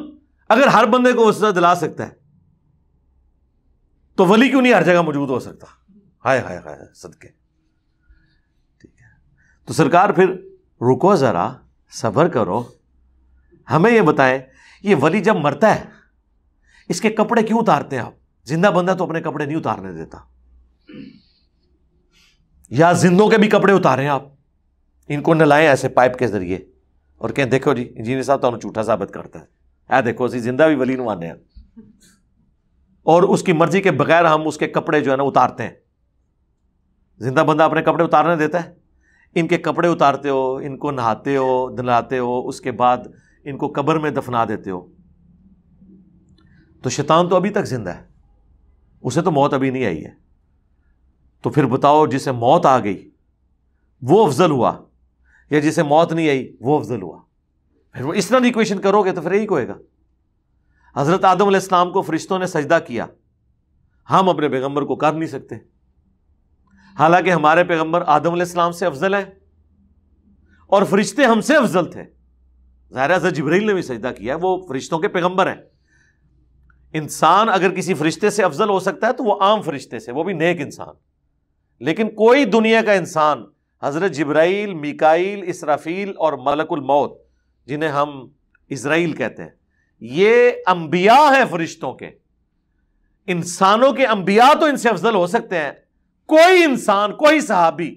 اگر ہر بندے کو وسوسہ دلا سکتا ہے تو ولی کیوں نہیں ہر جگہ موجود ہو سکتا؟ ہائے ہائے ہائے صدقے. ٹھیک ہے، تو سرکار پھر رکو ذرا، صبر کرو، ہمیں یہ بتائیں یہ ولی جب مرتا ہے اس کے کپڑے کیوں اتارتے ہیں آپ؟ زندہ بندہ تو اپنے کپڑے نہیں اتارنے دیتا. یا زندوں کے بھی کپڑے اتاریں آپ، ان کو نلائیں ایسے پائپ کے ذریعے اور کہیں دیکھو جی انجینئر صاحب تو جھوٹا ثابت کرتا ہے، اے دیکھو اسی زندہ بھی ولی نو آنے ہیں، اور اس کی مرضی کے بغیر ہم اس کے کپڑے جو ہے نا اتارتے ہیں. زندہ بندہ اپنے کپڑے اتارنے دیتا ہے؟ ان کے کپڑے اتارتے ہو، ان کو نہاتے ہو، دھلاتے ہو، اس کے بعد ان کو قبر میں دفنا دیتے ہو. تو شیطان تو ابھی تک زندہ ہے، اسے تو موت ابھی نہیں آئی ہے. تو پھر بتاؤ جسے موت آ گئی وہ افضل ہوا یا جسے موت نہیں آئی وہ افضل ہوا؟ پھر وہ اس طرح کی ایکویشن کرو گے تو پھر یہی کوئے گا. حضرت آدم علیہ السلام کو فرشتوں نے سجدہ کیا، ہم اپنے پیغمبر کو کر نہیں سکتے، حالانکہ ہمارے پیغمبر آدم علیہ السلام سے افضل ہیں اور فرشتے ہم سے افضل تھے. ظاہر حضرت جبرائیل نے بھی سجدہ کیا ہے، وہ فرشتوں کے پیغمبر ہیں. انسان اگر کسی فرشتے سے افضل ہو سکتا ہے تو وہ عام فرشتے سے، وہ بھی نیک انسان. لیکن کوئی دنیا کا انسان حضرت جبرائیل، میکائیل، اسرافیل اور ملک الموت جنہیں ہم اسرائیل کہتے ہیں، یہ انبیاء ہیں فرشتوں کے. انسانوں کے انبیاء تو ان سے افضل ہو سکتے ہیں، کوئی انسان، کوئی صحابی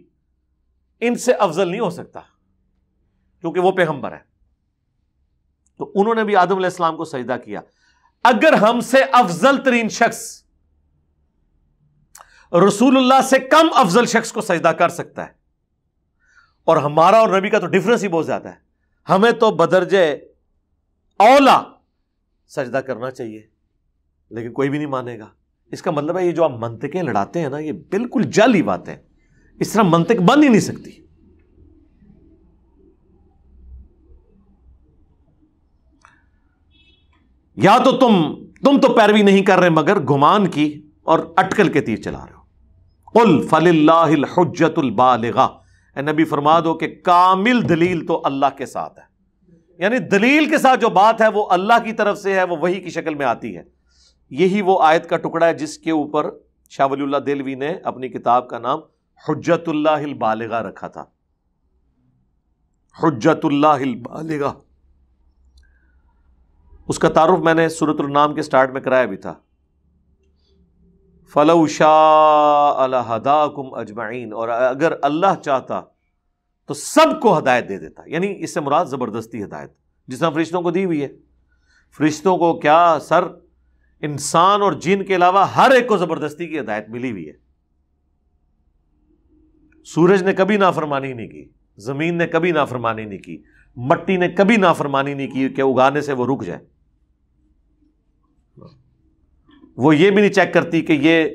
ان سے افضل نہیں ہو سکتا کیونکہ وہ پیغمبر ہے. تو انہوں نے بھی آدم علیہ السلام کو سجدہ کیا. اگر ہم سے افضل ترین شخص رسول اللہ سے کم افضل شخص کو سجدہ کر سکتا ہے، اور ہمارا اور نبی کا تو ڈفرنس ہی بہت زیادہ ہے، ہمیں تو بدرجہ اولا سجدہ کرنا چاہیے، لیکن کوئی بھی نہیں مانے گا. اس کا مطلب ہے یہ جو آپ منطقیں لڑاتے ہیں نا، یہ بالکل جعلی باتیں، اس طرح منطق بن ہی نہیں سکتی. یا تو تم تو پیروی نہیں کر رہے مگر گمان کی اور اٹکل کے تیر چلا رہے ہو. قل فللہ الحجۃ البالغہ، اے نبی فرما دو کہ کامل دلیل تو اللہ کے ساتھ ہے. یعنی دلیل کے ساتھ جو بات ہے وہ اللہ کی طرف سے ہے، وہ وحی کی شکل میں آتی ہے. یہی وہ آیت کا ٹکڑا ہے جس کے اوپر شاہ ولی اللہ دہلوی نے اپنی کتاب کا نام حجت اللہ البالغہ رکھا تھا. حجت اللہ البالغہ. اس کا تعارف میں نے سورۃ النام کے سٹارٹ میں کرایا بھی تھا. فَلَوْ شَاءَ لَهَدَاكُمْ أَجْمَعِينَ، اور اگر اللہ چاہتا تو سب کو ہدایت دے دیتا. یعنی اس سے مراد زبردستی ہدایت، جس طرح فرشتوں کو دی ہوئی ہے. فرشتوں کو کیا سر، انسان اور جن کے علاوہ ہر ایک کو زبردستی کی ہدایت ملی ہوئی ہے. سورج نے کبھی نافرمانی نہیں کی، زمین نے کبھی نافرمانی نہیں کی، مٹی نے کبھی نافرمانی نہیں کی کہ اگانے سے وہ رک جائے. وہ یہ بھی نہیں چیک کرتی کہ یہ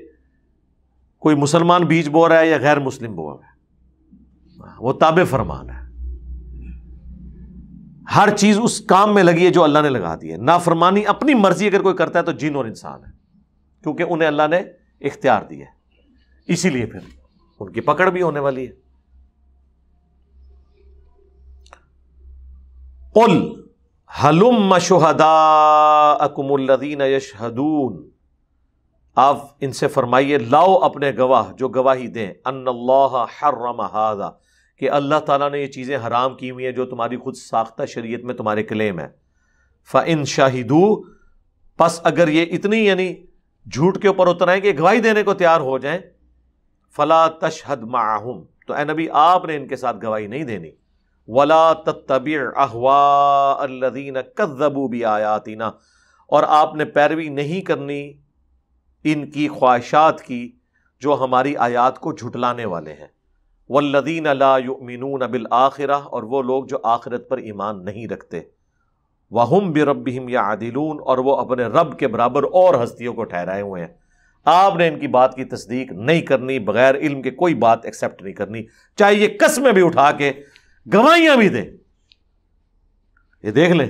کوئی مسلمان بیج بو رہا ہے یا غیر مسلم بو رہا ہے. وہ تابع فرمان ہے، ہر چیز اس کام میں لگی ہے جو اللہ نے لگا دی ہے. نافرمانی اپنی مرضی اگر کوئی کرتا ہے تو جن اور انسان ہے، کیونکہ انہیں اللہ نے اختیار دیا ہے، اسی لیے پھر ان کی پکڑ بھی ہونے والی ہے. قل ہلم شہداءکم الذین یشہدون، آپ ان سے فرمائیے لاؤ اپنے گواہ جو گواہی دیں، ان اللہ حرم ھذا، کہ اللہ تعالیٰ نے یہ چیزیں حرام کی ہوئی ہیں جو تمہاری خود ساختہ شریعت میں تمہارے کلیم ہے. فَإِن شَهِدُوا، پس اگر یہ اتنی یعنی جھوٹ کے اوپر اتر آئیں کہ گواہی دینے کو تیار ہو جائیں، فَلَا تَشْهَدْ مَعَهُمْ، تو اے نبی آپ نے ان کے ساتھ گواہی نہیں دینی. وَلَا تَتَّبِعْ أَهْوَاءَ الَّذِينَ كَذَّبُوا بِآيَاتِنَا، اور آپ نے پیروی نہیں کرنی ان کی خواہشات کی جو ہماری آیات کو جھٹلانے والے ہیں. والذین لا یؤمنون بالآخرہ، اور وہ لوگ جو آخرت پر ایمان نہیں رکھتے. وہم بربہم یعدلون، اور وہ اپنے رب کے برابر اور ہستیوں کو ٹھہرائے ہوئے ہیں. آپ نے ان کی بات کی تصدیق نہیں کرنی، بغیر علم کے کوئی بات ایکسیپٹ نہیں کرنی، چاہے یہ قسمیں بھی اٹھا کے گواہیاں بھی دیں. یہ دیکھ لیں،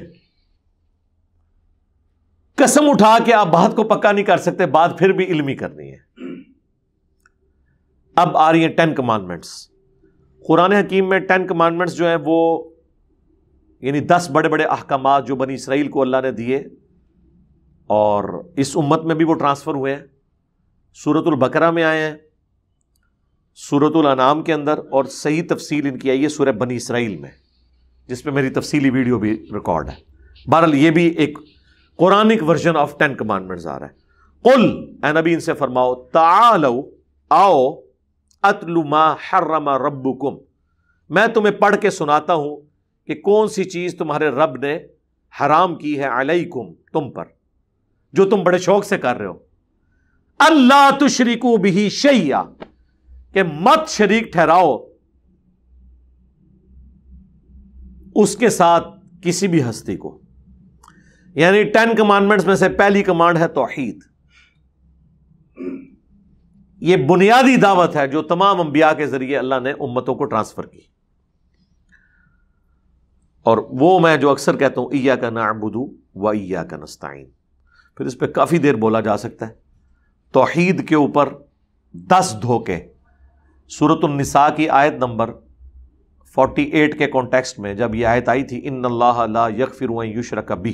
قسم اٹھا کے آپ بات کو پکا نہیں کر سکتے، بات پھر بھی علمی کرنی ہے. اب آ رہی ہیں 10 کمانڈمنٹس. قرآن حکیم میں 10 کمانڈمنٹس جو ہیں وہ یعنی 10 بڑے بڑے احکامات جو بنی اسرائیل کو اللہ نے دیے اور اس امت میں بھی وہ ٹرانسفر ہوئے ہیں. سورۃ البقرہ میں آئے ہیں، سورۃ الانعام کے اندر، اور صحیح تفصیل ان کی آئی ہے سورہ بنی اسرائیل میں، جس پہ میری تفصیلی ویڈیو بھی ریکارڈ ہے. بہرحال یہ بھی ایک قرآنک ورژن آف 10 کمانڈمنٹس آ رہا ہے. قل، اے نبی ان سے فرماؤ، تعالو، آؤ، اتلو ما حرم ربکم، میں تمہیں پڑھ کے سناتا ہوں کہ کون سی چیز تمہارے رب نے حرام کی ہے، علیکم، تم پر، جو تم بڑے شوق سے کر رہے ہو. اللہ تشرکو بہ شیئا، کہ مت شریک ٹھہراؤ اس کے ساتھ کسی بھی ہستی کو. یعنی 10 کمانڈمنٹس میں سے پہلی کمانڈ ہے توحید. یہ بنیادی دعوت ہے جو تمام انبیاء کے ذریعے اللہ نے امتوں کو ٹرانسفر کی. اور وہ میں جو اکثر کہتا ہوں، ایاک نعبد و ایاک نستعین، پھر اس پہ کافی دیر بولا جا سکتا ہے. توحید کے اوپر 10 دھوکے. سورۃ النساء کی آیت نمبر 48 کے کانٹیکسٹ میں جب یہ آیت آئی تھی، ان اللہ لا یغفر ان یشرک بہ،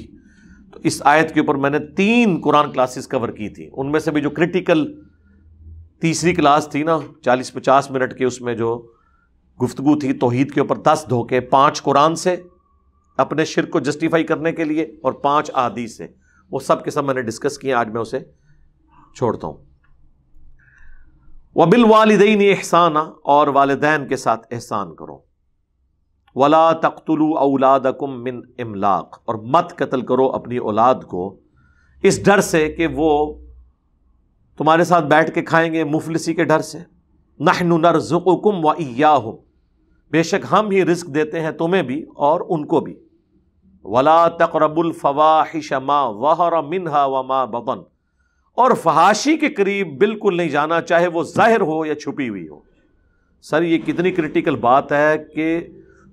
تو اس آیت کے اوپر میں نے 3 قرآن کلاسز کور کی تھی. ان میں سے بھی جو کرٹیکل تیسری کلاس تھی نا 40-50 منٹ کے، اس میں جو گفتگو تھی توحید کے اوپر 10 دھوکے، 5 قرآن سے اپنے شرک کو جسٹیفائی کرنے کے لیے اور 5 احادیث سے، وہ سب کے سب میں نے ڈسکس کیے. آج میں اسے چھوڑتا ہوں. وَبِالْوَالِدَيْنِ احسانا، اور والدین کے ساتھ احسان کرو. وَلَا تَقْتُلُوا أَوْلَادَكُمْ مِنْ إِمْلَاقٍ، اور مت قتل کرو اپنی اولاد کو اس ڈر سے کہ وہ تمہارے ساتھ بیٹھ کے کھائیں گے، مفلسی کے ڈر سے. نَحْنُ نَرْزُقُكُمْ وَإِيَّاهُمْ، بے شک ہم ہی رزق دیتے ہیں تمہیں بھی اور ان کو بھی. وَلَا تَقْرَبُوا الْفَوَاحِشَ مَا ظَهَرَ مِنْهَا وَمَا بَطَنَ، اور فحاشی کے قریب بالکل نہیں جانا، چاہے وہ ظاہر ہو یا چھپی ہوئی ہو. سر یہ کتنی کریٹیکل بات ہے کہ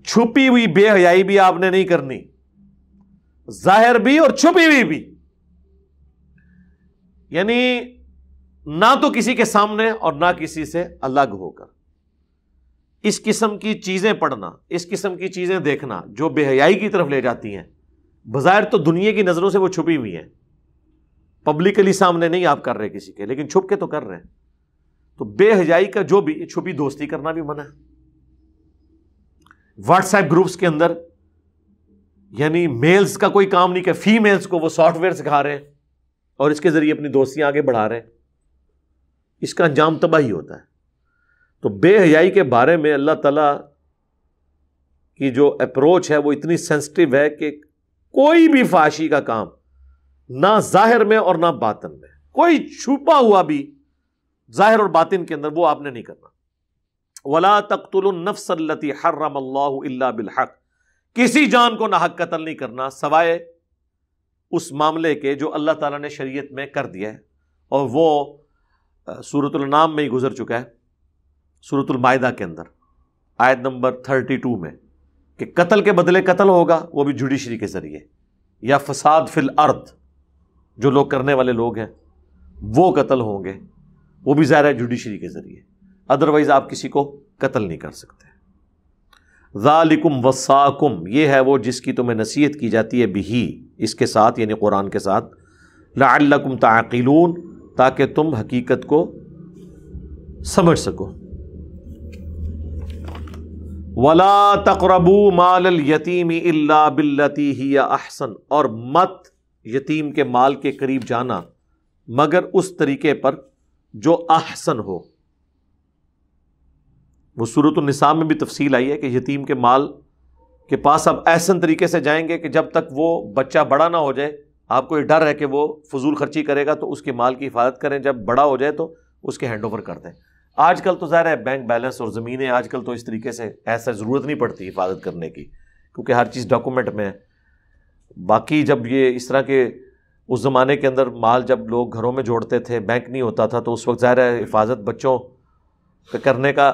چھپی ہوئی بے حیائی بھی آپ نے نہیں کرنی، ظاہر بھی اور چھپی ہوئی بھی. یعنی نہ تو کسی کے سامنے اور نہ کسی سے الگ ہو کر اس قسم کی چیزیں پڑھنا، اس قسم کی چیزیں دیکھنا جو بے حیائی کی طرف لے جاتی ہیں، بظاہر تو دنیا کی نظروں سے وہ چھپی ہوئی ہیں، پبلکلی سامنے نہیں آپ کر رہے کسی کے، لیکن چھپ کے تو کر رہے ہیں. تو بے حیائی کا جو بھی چھپی دوستی کرنا بھی منع ہے. واٹس ایپ گروپس کے اندر یعنی میلز کا کوئی کام نہیں کہ فیمیلز کو وہ سافٹ ویئر سکھا رہے ہیں اور اس کے ذریعے اپنی دوستیاں آگے بڑھا رہے ہیں. اس کا انجام تباہی ہوتا ہے. تو بے حیائی کے بارے میں اللہ تعالیٰ کی جو اپروچ ہے وہ اتنی سینسٹیو ہے کہ کوئی بھی فحاشی کا کام نہ ظاہر میں اور نہ باطن میں، کوئی چھپا ہوا بھی ظاہر اور باطن کے اندر وہ آپ نے نہیں کرنا. وَلَا تَقْتُلُوا النَّفْسَ الَّتِي حَرَّمَ اللَّهُ إِلَّا بِالْحَقِّ، کسی جان کو ناحق قتل نہیں کرنا سوائے اس معاملے کے جو اللہ تعالیٰ نے شریعت میں کر دیا ہے، اور وہ سورۃ الانعام میں ہی گزر چکا ہے، سورۃ المائدہ کے اندر آیت نمبر 32 میں، کہ قتل کے بدلے قتل ہوگا، وہ بھی جوڈیشری کے ذریعے، یا فساد فی الارض جو لوگ کرنے والے لوگ ہیں وہ قتل ہوں گے، وہ بھی ظاہر ہے جوڈیشری کے ذریعے، ادروائز آپ کسی کو قتل نہیں کر سکتے. ذالکم وصاکم، یہ ہے وہ جس کی تمہیں نصیحت کی جاتی ہے، بہی، اس کے ساتھ یعنی قرآن کے ساتھ، لعلکم تعقلون، تاکہ تم حقیقت کو سمجھ سکو. وَلَا تَقْرَبُوا مَالَ الْيَتِيمِ إِلَّا بِالَّتِي هِيَ أَحْسَنُ، اور مت یتیم کے مال کے قریب جانا مگر اس طریقے پر جو احسن ہو. وہ سورۃ النساء میں بھی تفصیل آئی ہے کہ یتیم کے مال کے پاس آپ احسن طریقے سے جائیں گے کہ جب تک وہ بچہ بڑا نہ ہو جائے آپ کو یہ ڈر ہے کہ وہ فضول خرچی کرے گا، تو اس کے مال کی حفاظت کریں، جب بڑا ہو جائے تو اس کے ہینڈ اوور کر دیں. آج کل تو ظاہر ہے بینک بیلنس اور زمینیں آج کل تو اس طریقے سے ایسا ضرورت نہیں پڑتی حفاظت کرنے کی، کیونکہ ہر چیز ڈاکومنٹ میں ہے. باقی جب یہ اس طرح کے اس زمانے کے اندر مال جب لوگ گھروں میں جوڑتے تھے، بینک نہیں ہوتا تھا، تو اس وقت ظاہر ہے حفاظت بچوں پہ کرنے کا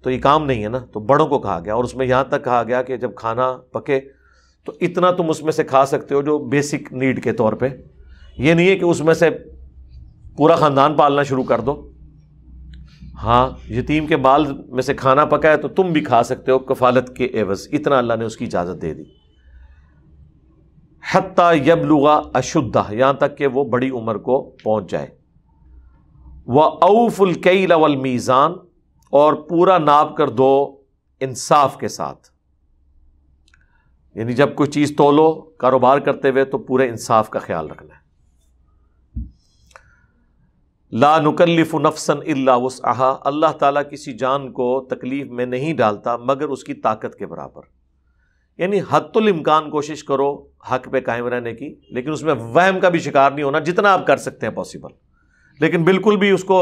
تو یہ کام نہیں ہے نا، تو بڑوں کو کہا گیا، اور اس میں یہاں تک کہا گیا کہ جب کھانا پکے تو اتنا تم اس میں سے کھا سکتے ہو جو بیسک نیڈ کے طور پہ، یہ نہیں ہے کہ اس میں سے پورا خاندان پالنا شروع کر دو. ہاں یتیم کے مال میں سے کھانا پکا ہے تو تم بھی کھا سکتے ہو کفالت کے عوض، اتنا اللہ نے اس کی اجازت دے دی. حتی یبلغ اشدہ، یہاں تک کہ وہ بڑی عمر کو پہنچ جائے. وَأَوْفُوا الْكَيْلَ وَالْمِيزَانَ، اور پورا ناپ کر دو انصاف کے ساتھ، یعنی جب کوئی چیز تولو کاروبار کرتے ہوئے تو پورے انصاف کا خیال رکھنا ہے. لا نکلف نفسا الا وسعها، اللہ تعالیٰ کسی جان کو تکلیف میں نہیں ڈالتا مگر اس کی طاقت کے برابر. یعنی حد الامکان کوشش کرو حق پہ قائم رہنے کی، لیکن اس میں وہم کا بھی شکار نہیں ہونا، جتنا آپ کر سکتے ہیں پاسبل، لیکن بالکل بھی اس کو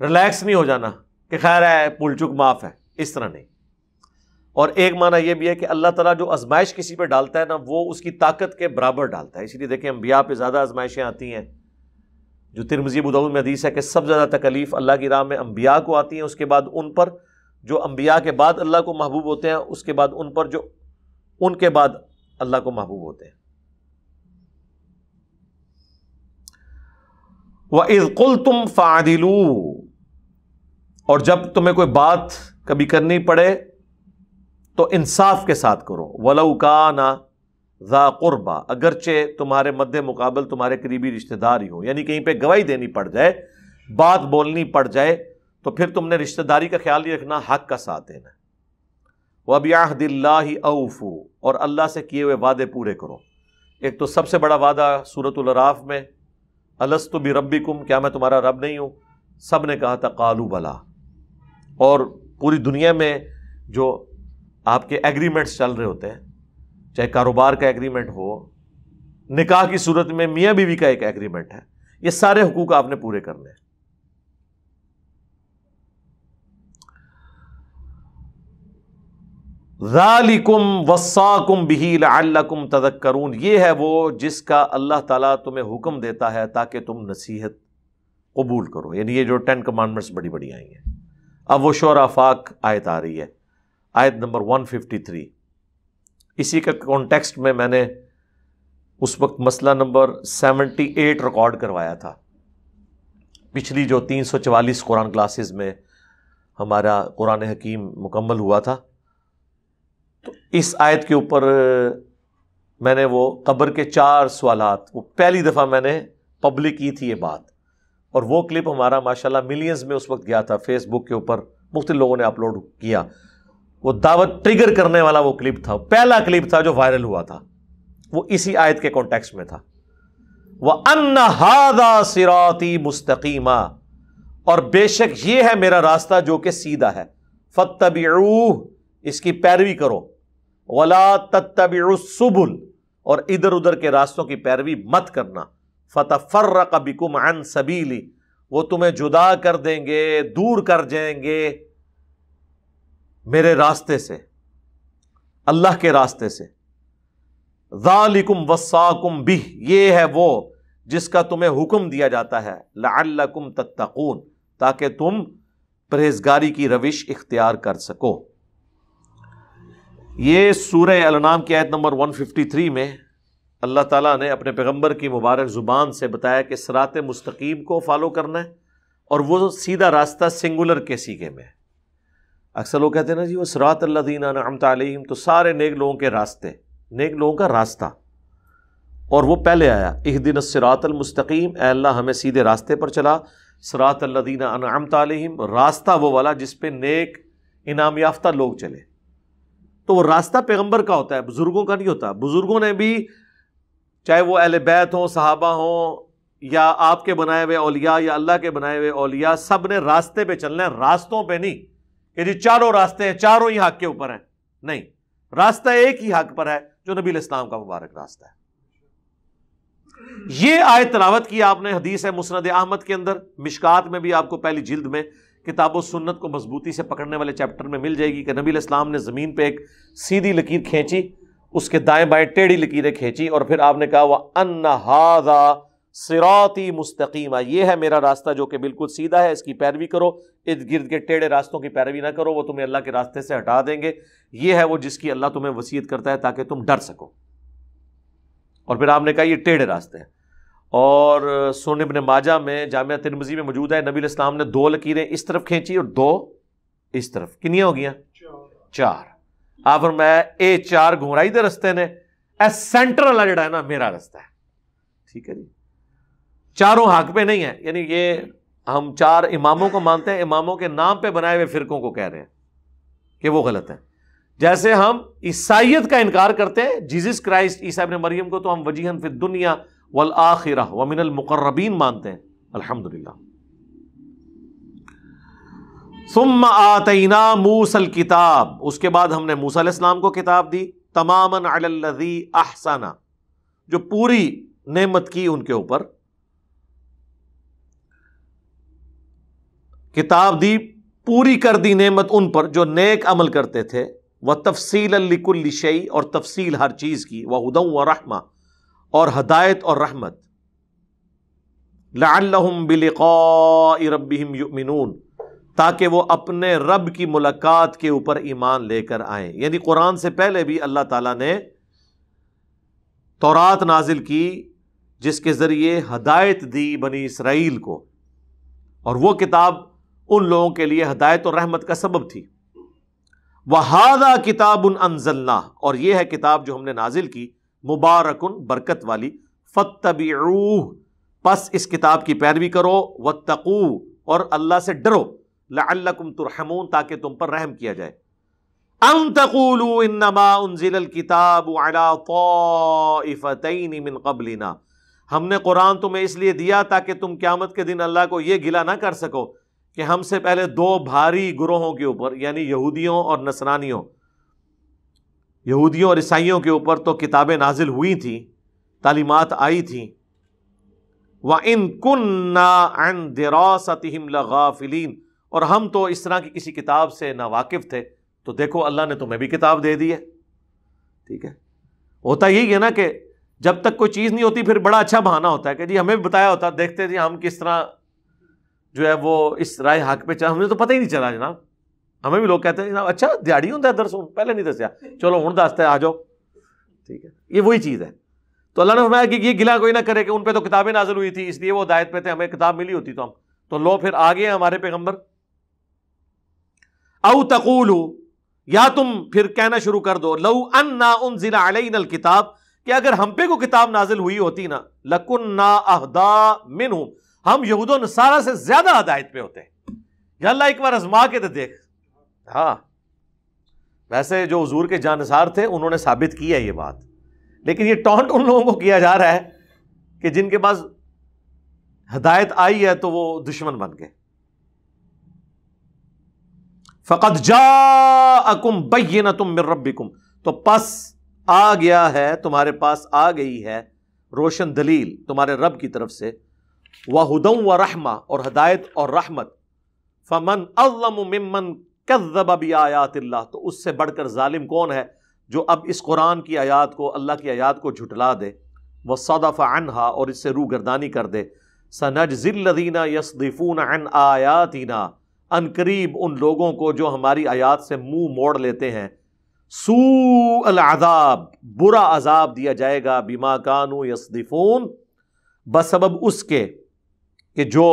ریلیکس نہیں ہو جانا کہ خیر ہے پل چک معاف ہے، اس طرح نہیں. اور ایک معنی یہ بھی ہے کہ اللہ تعالیٰ جو آزمائش کسی پہ ڈالتا ہے نا، وہ اس کی طاقت کے برابر ڈالتا ہے. اسی لیے دیکھیں انبیاء پہ زیادہ آزمائشیں آتی ہیں، جو ترمذی ابو داؤد میں حدیث ہے کہ سب سے زیادہ تکلیف اللہ کی راہ میں انبیاء کو آتی ہیں، اس کے بعد ان پر جو انبیاء کے بعد اللہ کو محبوب ہوتے ہیں، اس کے بعد ان پر جو ان کے بعد اللہ کو محبوب ہوتے ہیں. وَإِذْ قُلْتُمْ فَعَدِلُوا، اور جب تمہیں کوئی بات کبھی کرنی پڑے تو انصاف کے ساتھ کرو. وَلَوْ كَانَ ذَا قُرْبَى، اگرچہ تمہارے مد مقابل تمہارے قریبی رشتہ دار ہی ہو، یعنی کہیں پہ گواہی دینی پڑ جائے، بات بولنی پڑ جائے، تو پھر تم نے رشتہ داری کا خیال نہیں رکھنا، حق کا ساتھ دینا. وَبِعَهْدِ اللَّهِ أَوْفُوا، اور اللہ سے کیے ہوئے وعدے پورے کرو. ایک تو سب سے بڑا وعدہ سورۃ الاعراف میں، أَلَسْتُ بِرَبِّكُمْ، کیا میں تمہارا رب نہیں ہوں؟ سب نے کہا تھا قالوا بلا. اور پوری دنیا میں جو آپ کے ایگریمنٹس چل رہے ہوتے ہیں، چاہے کاروبار کا ایگریمنٹ ہو، نکاح کی صورت میں میاں بیوی کا ایک ایگریمنٹ ہے، یہ سارے حقوق آپ نے پورے کرنے ہیں. ذالکم وصاکم بہ لعلکم تذکرون، یہ ہے وہ جس کا اللہ تعالیٰ تمہیں حکم دیتا ہے تاکہ تم نصیحت قبول کرو. یعنی یہ جو 10 کمانڈمنٹس بڑی بڑی آئی ہیں. اب وہ شعراء آفاق آیت آ رہی ہے، آیت نمبر 153. اسی کا کانٹیکسٹ میں نے اس وقت مسئلہ نمبر 78 ریکارڈ کروایا تھا پچھلی جو 344 قرآن کلاسز میں ہمارا قرآن حکیم مکمل ہوا تھا، تو اس آیت کے اوپر میں نے وہ قبر کے 4 سوالات، وہ پہلی دفعہ میں نے پبلک کی تھی یہ بات، اور وہ کلپ ہمارا ماشاءاللہ ملینز میں اس وقت گیا تھا، فیس بک کے اوپر مختلف لوگوں نے اپلوڈ کیا، وہ دعوت ٹریگر کرنے والا وہ کلپ تھا، پہلا کلپ تھا جو وائرل ہوا تھا، وہ اسی آیت کے کانٹیکسٹ میں تھا، وَأَنَّ هَذَا صِرَاطِي مُسْتَقِيمًا، اور بے شک یہ ہے میرا راستہ جو کہ سیدھا ہے، فَاتَّبِعُوهُ، اس کی پیروی کرو، وَلَا تَتَّبِعُوا السُّبُلَ، اور ادھر ادھر کے راستوں کی پیروی مت کرنا، فَتَفَرَّقَ بِكُمْ عَنْ سَبِيلِي، وہ تمہیں جدا کر دیں گے، دور کر جائیں گے میرے راستے سے، اللہ کے راستے سے، ذَلِكُمْ وَصَّاكُمْ بِهِ، یہ ہے وہ جس کا تمہیں حکم دیا جاتا ہے، لَعَلَّكُمْ تَتَّقُونَ، تاکہ تم پرہیزگاری کی روش اختیار کر سکو۔ یہ سورہ الانعام کی آیت نمبر 153 میں اللہ تعالیٰ نے اپنے پیغمبر کی مبارک زبان سے بتایا کہ صراط مستقیم کو فالو کرنا ہے، اور وہ سیدھا راستہ سنگولر کے سیغے میں ہے۔ اکثر لوگ کہتے ہیں نا جی وہ صراط الذین انعمت علیہم، تو سارے نیک لوگوں کے راستے، نیک لوگوں کا راستہ، اور وہ پہلے آیا اہدنا الصراط المستقیم، اے اللہ ہمیں سیدھے راستے پر چلا، صراط الذین انعمت علیہم، راستہ وہ والا جس پہ نیک انعام یافتہ لوگ چلے۔ تو وہ راستہ پیغمبر کا ہوتا ہے، بزرگوں کا نہیں ہوتا۔ بزرگوں نے بھی، چاہے وہ اہل بیت ہوں، صحابہ ہوں، یا آپ کے بنائے ہوئے اولیاء یا اللہ کے بنائے ہوئے اولیاء، سب نے راستے پہ چلنا ہے، راستوں پہ نہیں کہ جی چاروں راستے ہیں، چاروں ہی حق کے اوپر ہیں، نہیں، راستہ ایک ہی حق پر ہے جو نبی علیہ السلام کا مبارک راستہ ہے۔ یہ آیت تلاوت کی آپ نے حدیث ہے مسند احمد کے اندر، مشکات میں بھی آپ کو پہلی جلد میں کتاب و سنت کو مضبوطی سے پکڑنے والے چیپٹر میں مل جائے گی کہ نبی علیہ السلام نے زمین پہ ایک سیدھی لکیر کھینچی، اس کے دائیں بائیں ٹیڑھی لکیریں کھینچی، اور پھر آپ نے کہا وَأَنَّ هَذَا صِرَاطِي مُسْتَقِيمًا، یہ ہے میرا راستہ جو کہ بالکل سیدھا ہے، اس کی پیروی کرو، ارد گرد کے ٹیڑھے راستوں کی پیروی نہ کرو، وہ تمہیں اللہ کے راستے سے ہٹا دیں گے، یہ ہے وہ جس کی اللہ تمہیں وصیت کرتا ہے تاکہ تم ڈر سکو۔ اور پھر آپ نے کہا یہ ٹیڑھے راستے ہیں، اور سنن ابن ماجہ میں، جامعہ ترمذی میں موجود ہے، نبی علیہ السلام نے 2 لکیریں اس طرف کھینچی اور 2 اس طرف، کنیاں ہو گیا 4۔ آپ فرمایا اے 4 گھمرائی دے رستے نے، اے سینٹر والا جڑا ہے نا میرا رستہ ہے، ٹھیک ہے جی، چاروں حق پہ نہیں ہے، یعنی یہ ہم 4 اماموں کو مانتے ہیں، اماموں کے نام پہ بنائے ہوئے فرقوں کو کہہ رہے ہیں کہ وہ غلط ہے۔ جیسے ہم عیسائیت کا انکار کرتے ہیں، جیزس کرائسٹ عیسیٰ ابن مریم کو تو ہم وجیہاً فی الدنیا والآخرہ ومن المقربین مانتے ہیں، الحمدللہ۔ ثم آتینا موسیٰ الکتاب، اس کے بعد ہم نے موسیٰ علیہ السلام کو کتاب دی، تماماً علی الذی احسن، جو پوری نعمت کی ان کے اوپر، کتاب دی پوری کر دی نعمت ان پر جو نیک عمل کرتے تھے، وتفصیلا لکل شیء، اور تفصیل ہر چیز کی، وہدی ورحمہ، اور ہدایت اور رحمت، لعلہم بلقاء ربہم یؤمنون، تاکہ وہ اپنے رب کی ملاقات کے اوپر ایمان لے کر آئیں۔ یعنی قرآن سے پہلے بھی اللہ تعالیٰ نے تورات نازل کی جس کے ذریعے ہدایت دی بنی اسرائیل کو، اور وہ کتاب ان لوگوں کے لیے ہدایت اور رحمت کا سبب تھی۔ وَهَذَا كِتَابٌ أَنزَلْنَاهُ، اور یہ ہے کتاب جو ہم نے نازل کی، مبارکن، برکت والی، فَاتَّبِعُوهُ، پس اس کتاب کی پیروی کرو، وَاتَّقُوهُ، اور اللہ سے ڈرو، لَعَلَّكُمْ تُرْحَمُونَ، تاکہ تم پر رحم کیا جائے۔ أَن تَقُولُوا إِنَّمَا أُنزِلَ الْكِتَابُ عَلَى طَائِفَتَيْنِ مِن قَبْلِنَا، ہم نے قرآن تمہیں اس لیے دیا تاکہ تم قیامت کے دن اللہ کو یہ گلہ نہ کر سکو کہ ہم سے پہلے 2 بھاری گروہوں کے اوپر، یعنی یہودیوں اور نصرانیوں، یہودیوں اور عیسائیوں کے اوپر تو کتابیں نازل ہوئی تھیں، تعلیمات آئی تھیں، وَإِن كُنَّا عَن دِرَاسَتِهِمْ لَغَافِلِينَ، اور ہم تو اس طرح کی کسی کتاب سے ناواقف تھے، تو دیکھو اللہ نے تمہیں بھی کتاب دے دی ہے، ٹھیک ہے۔ ہوتا یہی ہے نا کہ جب تک کوئی چیز نہیں ہوتی پھر بڑا اچھا بہانہ ہوتا ہے کہ جی ہمیں بھی بتایا ہوتا، دیکھتے جی ہم کس طرح جو ہے وہ اس رائے حق پہ چلا، ہمیں تو پتہ ہی نہیں چلا جناب۔ ہمیں بھی لوگ کہتے ہیں جناب اچھا دیہڑی ہوتا ہے درس، پہلے نہیں دسیا، چلو ہوں دستا ہے، آ جاؤ، ٹھیک ہے۔ یہ وہی چیز ہے۔ تو اللہ نے فرمایا کہ یہ گلا کوئی نہ کرے کہ ان پہ تو کتابیں نازل ہوئی تھی، اس لیے وہ ہدایت پہ تھے، ہمیں کتاب ملی ہوتی تو لو پھر آگے ہمارے پیغمبر. او تقولو، یا تم پھر کہنا شروع کر دو، لو انا انزل علینا الکتاب، کہ اگر ہم پہ کو کتاب نازل ہوئی ہوتی نا، لکننا اہدا منہم، ہم یہود و نصارہ سے زیادہ ہدایت پہ ہوتے. یا اللہ ایک بار آزما کے تو دیکھ. ہاں ویسے جو حضور کے جانثار تھے انہوں نے ثابت کیا یہ بات، لیکن یہ ٹونٹ ان لوگوں کو کیا جا رہا ہے کہ جن کے پاس ہدایت آئی ہے تو وہ دشمن بن گئے. فقد جاءکم بینۃ من ربکم، تو پس آ گیا ہے تمہارے پاس، آ گئی ہے روشن دلیل تمہارے رب کی طرف سے، وہدی ورحمہ، اور ہدایت اور رحمت. فمن اظلم ممن کذب بآیات اللہ، تو اس سے بڑھ کر ظالم کون ہے جو اب اس قرآن کی آیات کو، اللہ کی آیات کو جھٹلا دے، وصدف عنہا، اور اس سے روگردانی کر دے. سنجزی الذین یصدفون عن آیاتنا، ان قریب ان لوگوں کو جو ہماری آیات سے منہ موڑ لیتے ہیں، سوء العذاب، برا عذاب دیا جائے گا، بما کانوا یصدفون، بسبب اس کے کہ جو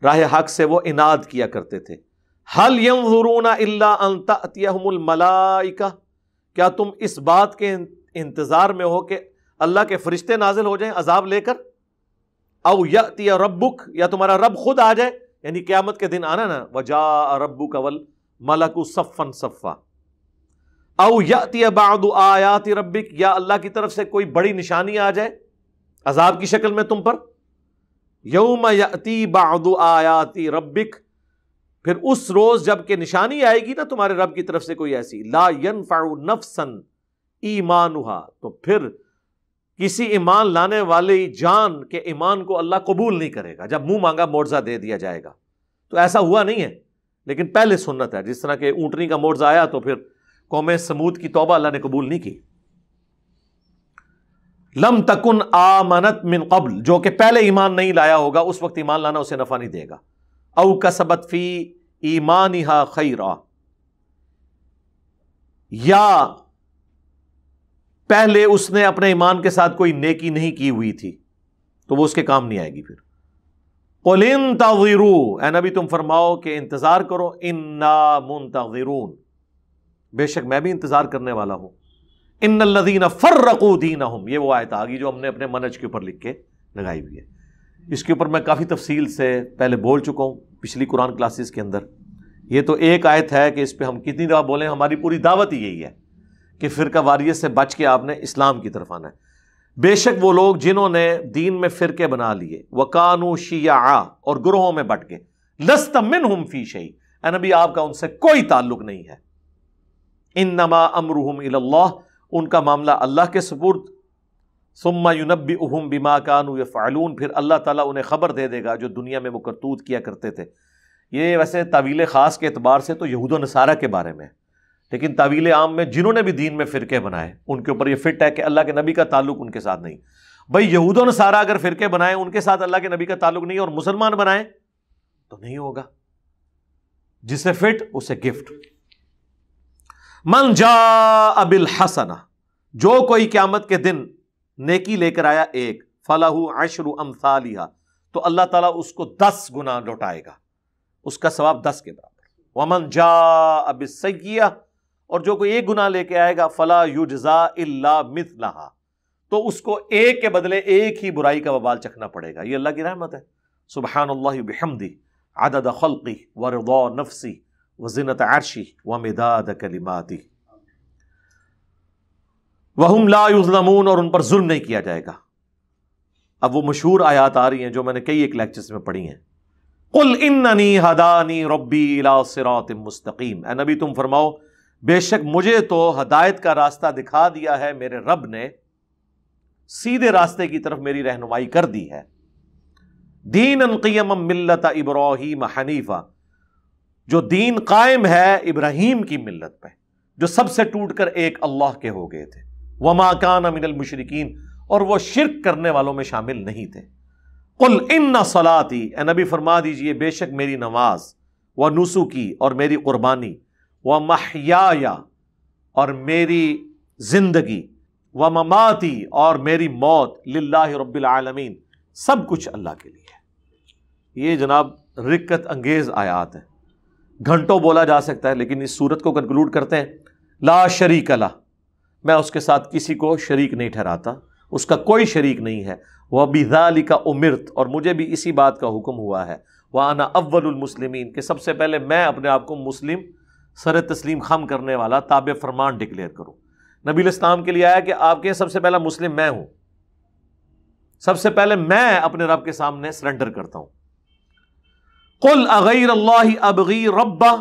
راہ حق سے وہ عناد کیا کرتے تھے. هل ينظرون الا ان تأتيهم الملائکہ، کیا تم اس بات کے انتظار میں ہو کہ اللہ کے فرشتے نازل ہو جائیں عذاب لے کر؟ او یأتی ربک، یا تمہارا رب خود آ جائے، یعنی قیامت کے دن آنا نا، وجاء ربک والملک صفا صفا. او یأتی بعض آیات ربک، یا اللہ کی طرف سے کوئی بڑی نشانی آ جائے عذاب کی شکل میں تم پر. یوم یأتی بعض آیات ربک، پھر اس روز جب کہ نشانی آئے گی نا تمہارے رب کی طرف سے کوئی ایسی، لا ينفع نفسا ایمانها، تو پھر کسی ایمان لانے والی جان کے ایمان کو اللہ قبول نہیں کرے گا جب منہ مانگا معجزہ دے دیا جائے گا. تو ایسا ہوا نہیں ہے، لیکن پہلے سنت ہے، جس طرح کہ اونٹنی کا معجزہ آیا تو پھر قوم سمود کی توبہ اللہ نے قبول نہیں کی. لم تکن آمنت من قبل، جو کہ پہلے ایمان نہیں لایا ہوگا اس وقت ایمان لانا اسے نفع نہیں دے گا. او کسبت فی ایمانہا خیرا، یا پہلے اس نے اپنے ایمان کے ساتھ کوئی نیکی نہیں کی ہوئی تھی تو وہ اس کے کام نہیں آئے گی. پھر قل انتظروا، اے نبی تم فرماؤ کہ انتظار کرو، انا منتظرون، بے شک میں بھی انتظار کرنے والا ہوں. ان الذین فرقوا دینہم، یہ وہ آیت آ گئی جو ہم نے اپنے منہج کے اوپر لکھ کے لگائی ہوئی ہے. اس کے اوپر میں کافی تفصیل سے پہلے بول چکا ہوں پچھلی قرآن کلاسز کے اندر. یہ تو ایک آیت ہے کہ اس پہ ہم کتنی دفعہ بولیں، ہماری پوری دعوت ہی یہی ہے کہ فرقہ واریت سے بچ کے آپ نے اسلام کی طرف آنا ہے. بے شک وہ لوگ جنہوں نے دین میں فرقے بنا لیے، وَكَانُوا شِيَعًا، اور گروہوں میں بٹ کے، لَسْتَ مِنْهُمْ فِي شَيْءٍ، اے نبی آپ کا ان سے کوئی تعلق نہیں ہے. انما امرهم الى اللہ، ان کا معاملہ اللہ کے سپرد. ثم ينبئهم بما كانوا يفعلون، پھر اللہ تعالیٰ انہیں خبر دے دے گا جو دنیا میں وہ کرتوت کیا کرتے تھے. یہ ویسے تعویل خاص کے اعتبار سے تو یہود و نصارہ کے بارے میں، لیکن تعویل عام میں جنہوں نے بھی دین میں فرقے بنائے ان کے اوپر یہ فٹ ہے کہ اللہ کے نبی کا تعلق ان کے ساتھ نہیں. بھائی یہود و نصارہ اگر فرقے بنائیں ان کے ساتھ اللہ کے نبی کا تعلق نہیں، اور مسلمان بنائیں تو نہیں ہوگا. جسے فٹ اسے گفٹ. من جاء بالحسنہ، جو کوئی قیامت کے دن نیکی لے کر آیا ایک، فَلَهُ عَشْرُ أَمْثَالِهَا، تو اللہ تعالیٰ اس کو 10 گنا لوٹائے گا، اس کا ثواب 10 کے برابر. وَمَنْ جَاءَ بِالسَّيِّئَةِ، اور جو کوئی ایک گناہ لے کے آئے گا، فَلَا يُجْزَى إِلَّا مِثْلَهَا، تو اس کو ایک کے بدلے ایک ہی برائی کا وبال چکھنا پڑے گا. یہ اللہ کی رحمت ہے. سبحان اللہ بحمدہ عدد خلقہ ورضا نفسی وزنۃ عرشہ ومداد کلماتہ. وہم لا یظلمون، اور ان پر ظلم نہیں کیا جائے گا. اب وہ مشہور آیات آ رہی ہیں جو میں نے کئی ایک لیکچرز میں پڑھی ہیں. قل اننی ہدانی ربی الی صراط مستقیم، اے نبی تم فرماؤ بے شک مجھے تو ہدایت کا راستہ دکھا دیا ہے میرے رب نے، سیدھے راستے کی طرف میری رہنمائی کر دی ہے. دینا قیما ملت ابراہیم حنیفہ، جو دین قائم ہے ابراہیم کی ملت پہ، جو سب سے ٹوٹ کر ایک اللہ کے ہو گئے تھے. وما کان من المشرکین، اور وہ شرک کرنے والوں میں شامل نہیں تھے. قل ان صلاتی، اے نبی فرما دیجئے بے شک میری نماز، ونسکی، اور میری قربانی، ومحیای، اور میری زندگی، ومماتی، اور میری موت، للہ رب العالمین، سب کچھ اللہ کے لیے ہے. یہ جناب رکت انگیز آیات ہیں، گھنٹوں بولا جا سکتا ہے، لیکن اس سورت کو کنکلوڈ کرتے ہیں لا شریک لہ، میں اس کے ساتھ کسی کو شریک نہیں ٹھہراتا، اس کا کوئی شریک نہیں ہے، وَبِذَلِكَ أُمِرْتُ، اور مجھے بھی اسی بات کا حکم ہوا ہے، وَأَنَا أَوَّلُ الْمُسْلِمِينَ، کہ سب سے پہلے میں اپنے آپ کو مسلم، سر تسلیم خم کرنے والا، تابع فرمان ڈکلیئر کروں۔ نبی الاسلام کے لیے آیا کہ آپ کے سب سے پہلا مسلم میں ہوں، سب سے پہلے میں اپنے رب کے سامنے سرنڈر کرتا ہوں۔ قُلْ أَغَيْرَ اللَّهِ أَبْغِي رَبًّا،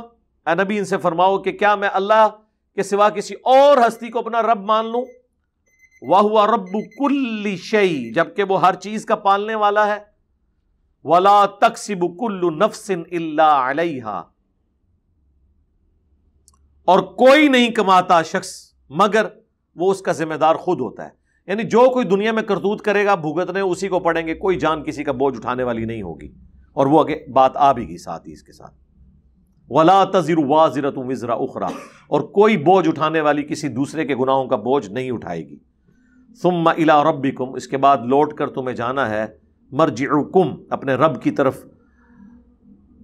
اے نبی ان سے فرماؤ کہ کیا میں اللہ کے سوا کسی اور ہستی کو اپنا رب مان لوں؟ وَهُوَ رَبُّ كُلِّ شَيْءٍ، جبکہ وہ ہر چیز کا پالنے والا ہے۔ وَلَا تَكْسِبُ كُلُّ نَفْسٍ إِلَّا عَلَيْهَا، اور کوئی نہیں کماتا شخص مگر وہ اس کا ذمہ دار خود ہوتا ہے، یعنی جو کوئی دنیا میں کرتوت کرے گا بھگتنے اسی کو پڑیں گے، کوئی جان کسی کا بوجھ اٹھانے والی نہیں ہوگی، اور وہ آگے بات آ بھی گئی ساتھ ہی اس کے ساتھ، وَلَا تَزِرُ وَازِرَةٌ وِزْرَ أُخْرَى، اور کوئی بوجھ اٹھانے والی کسی دوسرے کے گناہوں کا بوجھ نہیں اٹھائے گی۔ ثُمَّ إِلَىٰ رَبِّكُمْ، اس کے بعد لوٹ کر تمہیں جانا ہے، مرجعکم، اپنے رب کی طرف،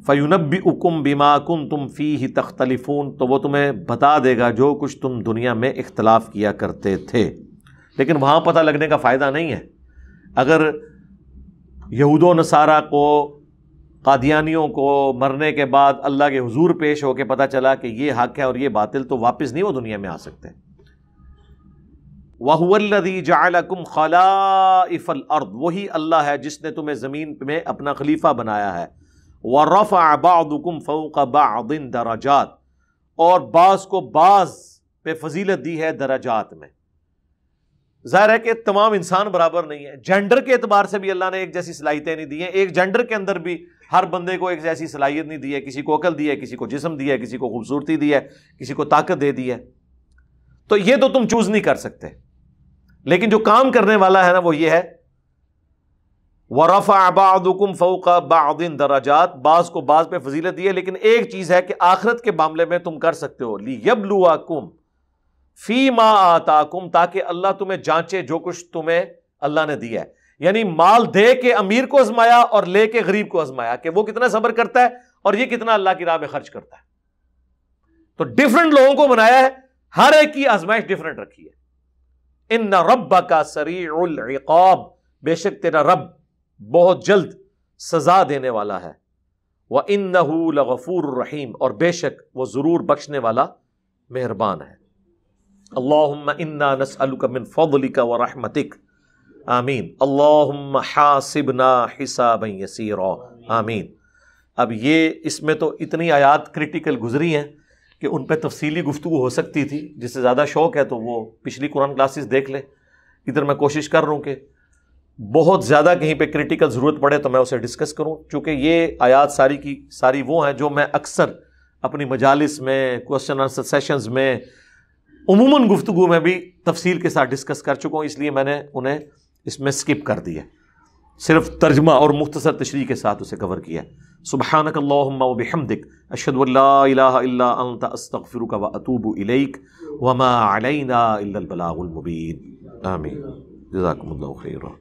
فَيُنَبِّئُكُمْ بِمَا كُنْتُمْ فِيهِ تَخْتَلِفُونَ، تو وہ تمہیں بتا دے گا جو کچھ تم دنیا میں اختلاف کیا کرتے تھے۔ لیکن وہاں پتہ لگنے کا فائدہ نہیں ہے، اگر یہود و نصارہ کو، قادیانیوں کو مرنے کے بعد اللہ کے حضور پیش ہو کے پتہ چلا کہ یہ حق ہے اور یہ باطل، تو واپس نہیں وہ دنیا میں آ سکتے۔ وَهُوَ الَّذِي جَعَلَكُمْ خَلَائِفَ الْأَرْضِ، وہی اللہ ہے جس نے تمہیں زمین میں اپنا خلیفہ بنایا ہے۔ وَرَفَعَ بَعْضُكُمْ فَوْقَ بَعْضٍ دَرَجَاتٍ، اور بعض کو بعض پہ فضیلت دی ہے درجات میں۔ ظاہر ہے کہ تمام انسان برابر نہیں ہے، جینڈر کے اعتبار سے بھی اللہ نے ایک جیسی صلاحیتیں نہیں دی ہیں، ایک جینڈر کے اندر بھی ہر بندے کو ایک جیسی صلاحیت نہیں دی ہے، کسی کو عقل دی ہے، کسی کو جسم دی ہے، کسی کو خوبصورتی دی ہے، کسی کو طاقت دے دی ہے، تو یہ تو تم چوز نہیں کر سکتے، لیکن جو کام کرنے والا ہے نا وہ یہ ہے وَرَفَعَ بَعْضُكُمْ فَوْقَ بَعْضٍ دَرَجَاتٍ، بعض کو بعض پہ فضیلت دی ہے، لیکن ایک چیز ہے کہ آخرت کے معاملے میں تم کر سکتے ہو، لِيَبْلُوَكُمْ فِي مَا آتَاكُمْ، تاکہ اللہ تمہیں جانچے جو کچھ تمہیں اللہ نے دیا ہے، یعنی مال دے کے امیر کو آزمایا اور لے کے غریب کو آزمایا کہ وہ کتنا صبر کرتا ہے اور یہ کتنا اللہ کی راہ میں خرچ کرتا ہے، تو ڈیفرنٹ لوگوں کو بنایا ہے، ہر ایک کی آزمائش ڈیفرنٹ رکھی ہے۔ إِنَّ رَبَّكَ سَرِيعُ الْعِقَابِ، بے شک تیرا رب بہت جلد سزا دینے والا ہے، وَإِنَّهُ لَغَفُورٌ رَحِيمٌ، اور بے شک وہ ضرور بخشنے والا مہربان ہے۔ اللہم انا نسألک من فضلک ورحمتک، آمین۔ اللہم حاسبنا حسابا یسیرا، آمین۔ اب یہ اس میں تو اتنی آیات کریٹیکل گزری ہیں کہ ان پہ تفصیلی گفتگو ہو سکتی تھی، جس سے زیادہ شوق ہے تو وہ پچھلی قرآن کلاسز دیکھ لیں۔ ادھر میں کوشش کر رہا ہوں کہ بہت زیادہ کہیں پہ کریٹیکل ضرورت پڑے تو میں اسے ڈسکس کروں، چونکہ یہ آیات ساری کی ساری وہ ہیں جو میں اکثر اپنی مجالس میں، کوسچن آنسر سیشنز میں، عموماً گفتگو میں بھی تفصیل کے ساتھ ڈسکس کر چکا ہوں، اس لیے میں نے انہیں اس میں سکپ کر دیا، صرف ترجمہ اور مختصر تشریح کے ساتھ اسے کور کیا۔ سبحانک اللہم و بحمدک، اشہد ان لا الہ الا انت، استغفرک و اتوب الیک، وما علینا الا البلاغ المبین، آمین۔ جزاکم اللہ خیرا۔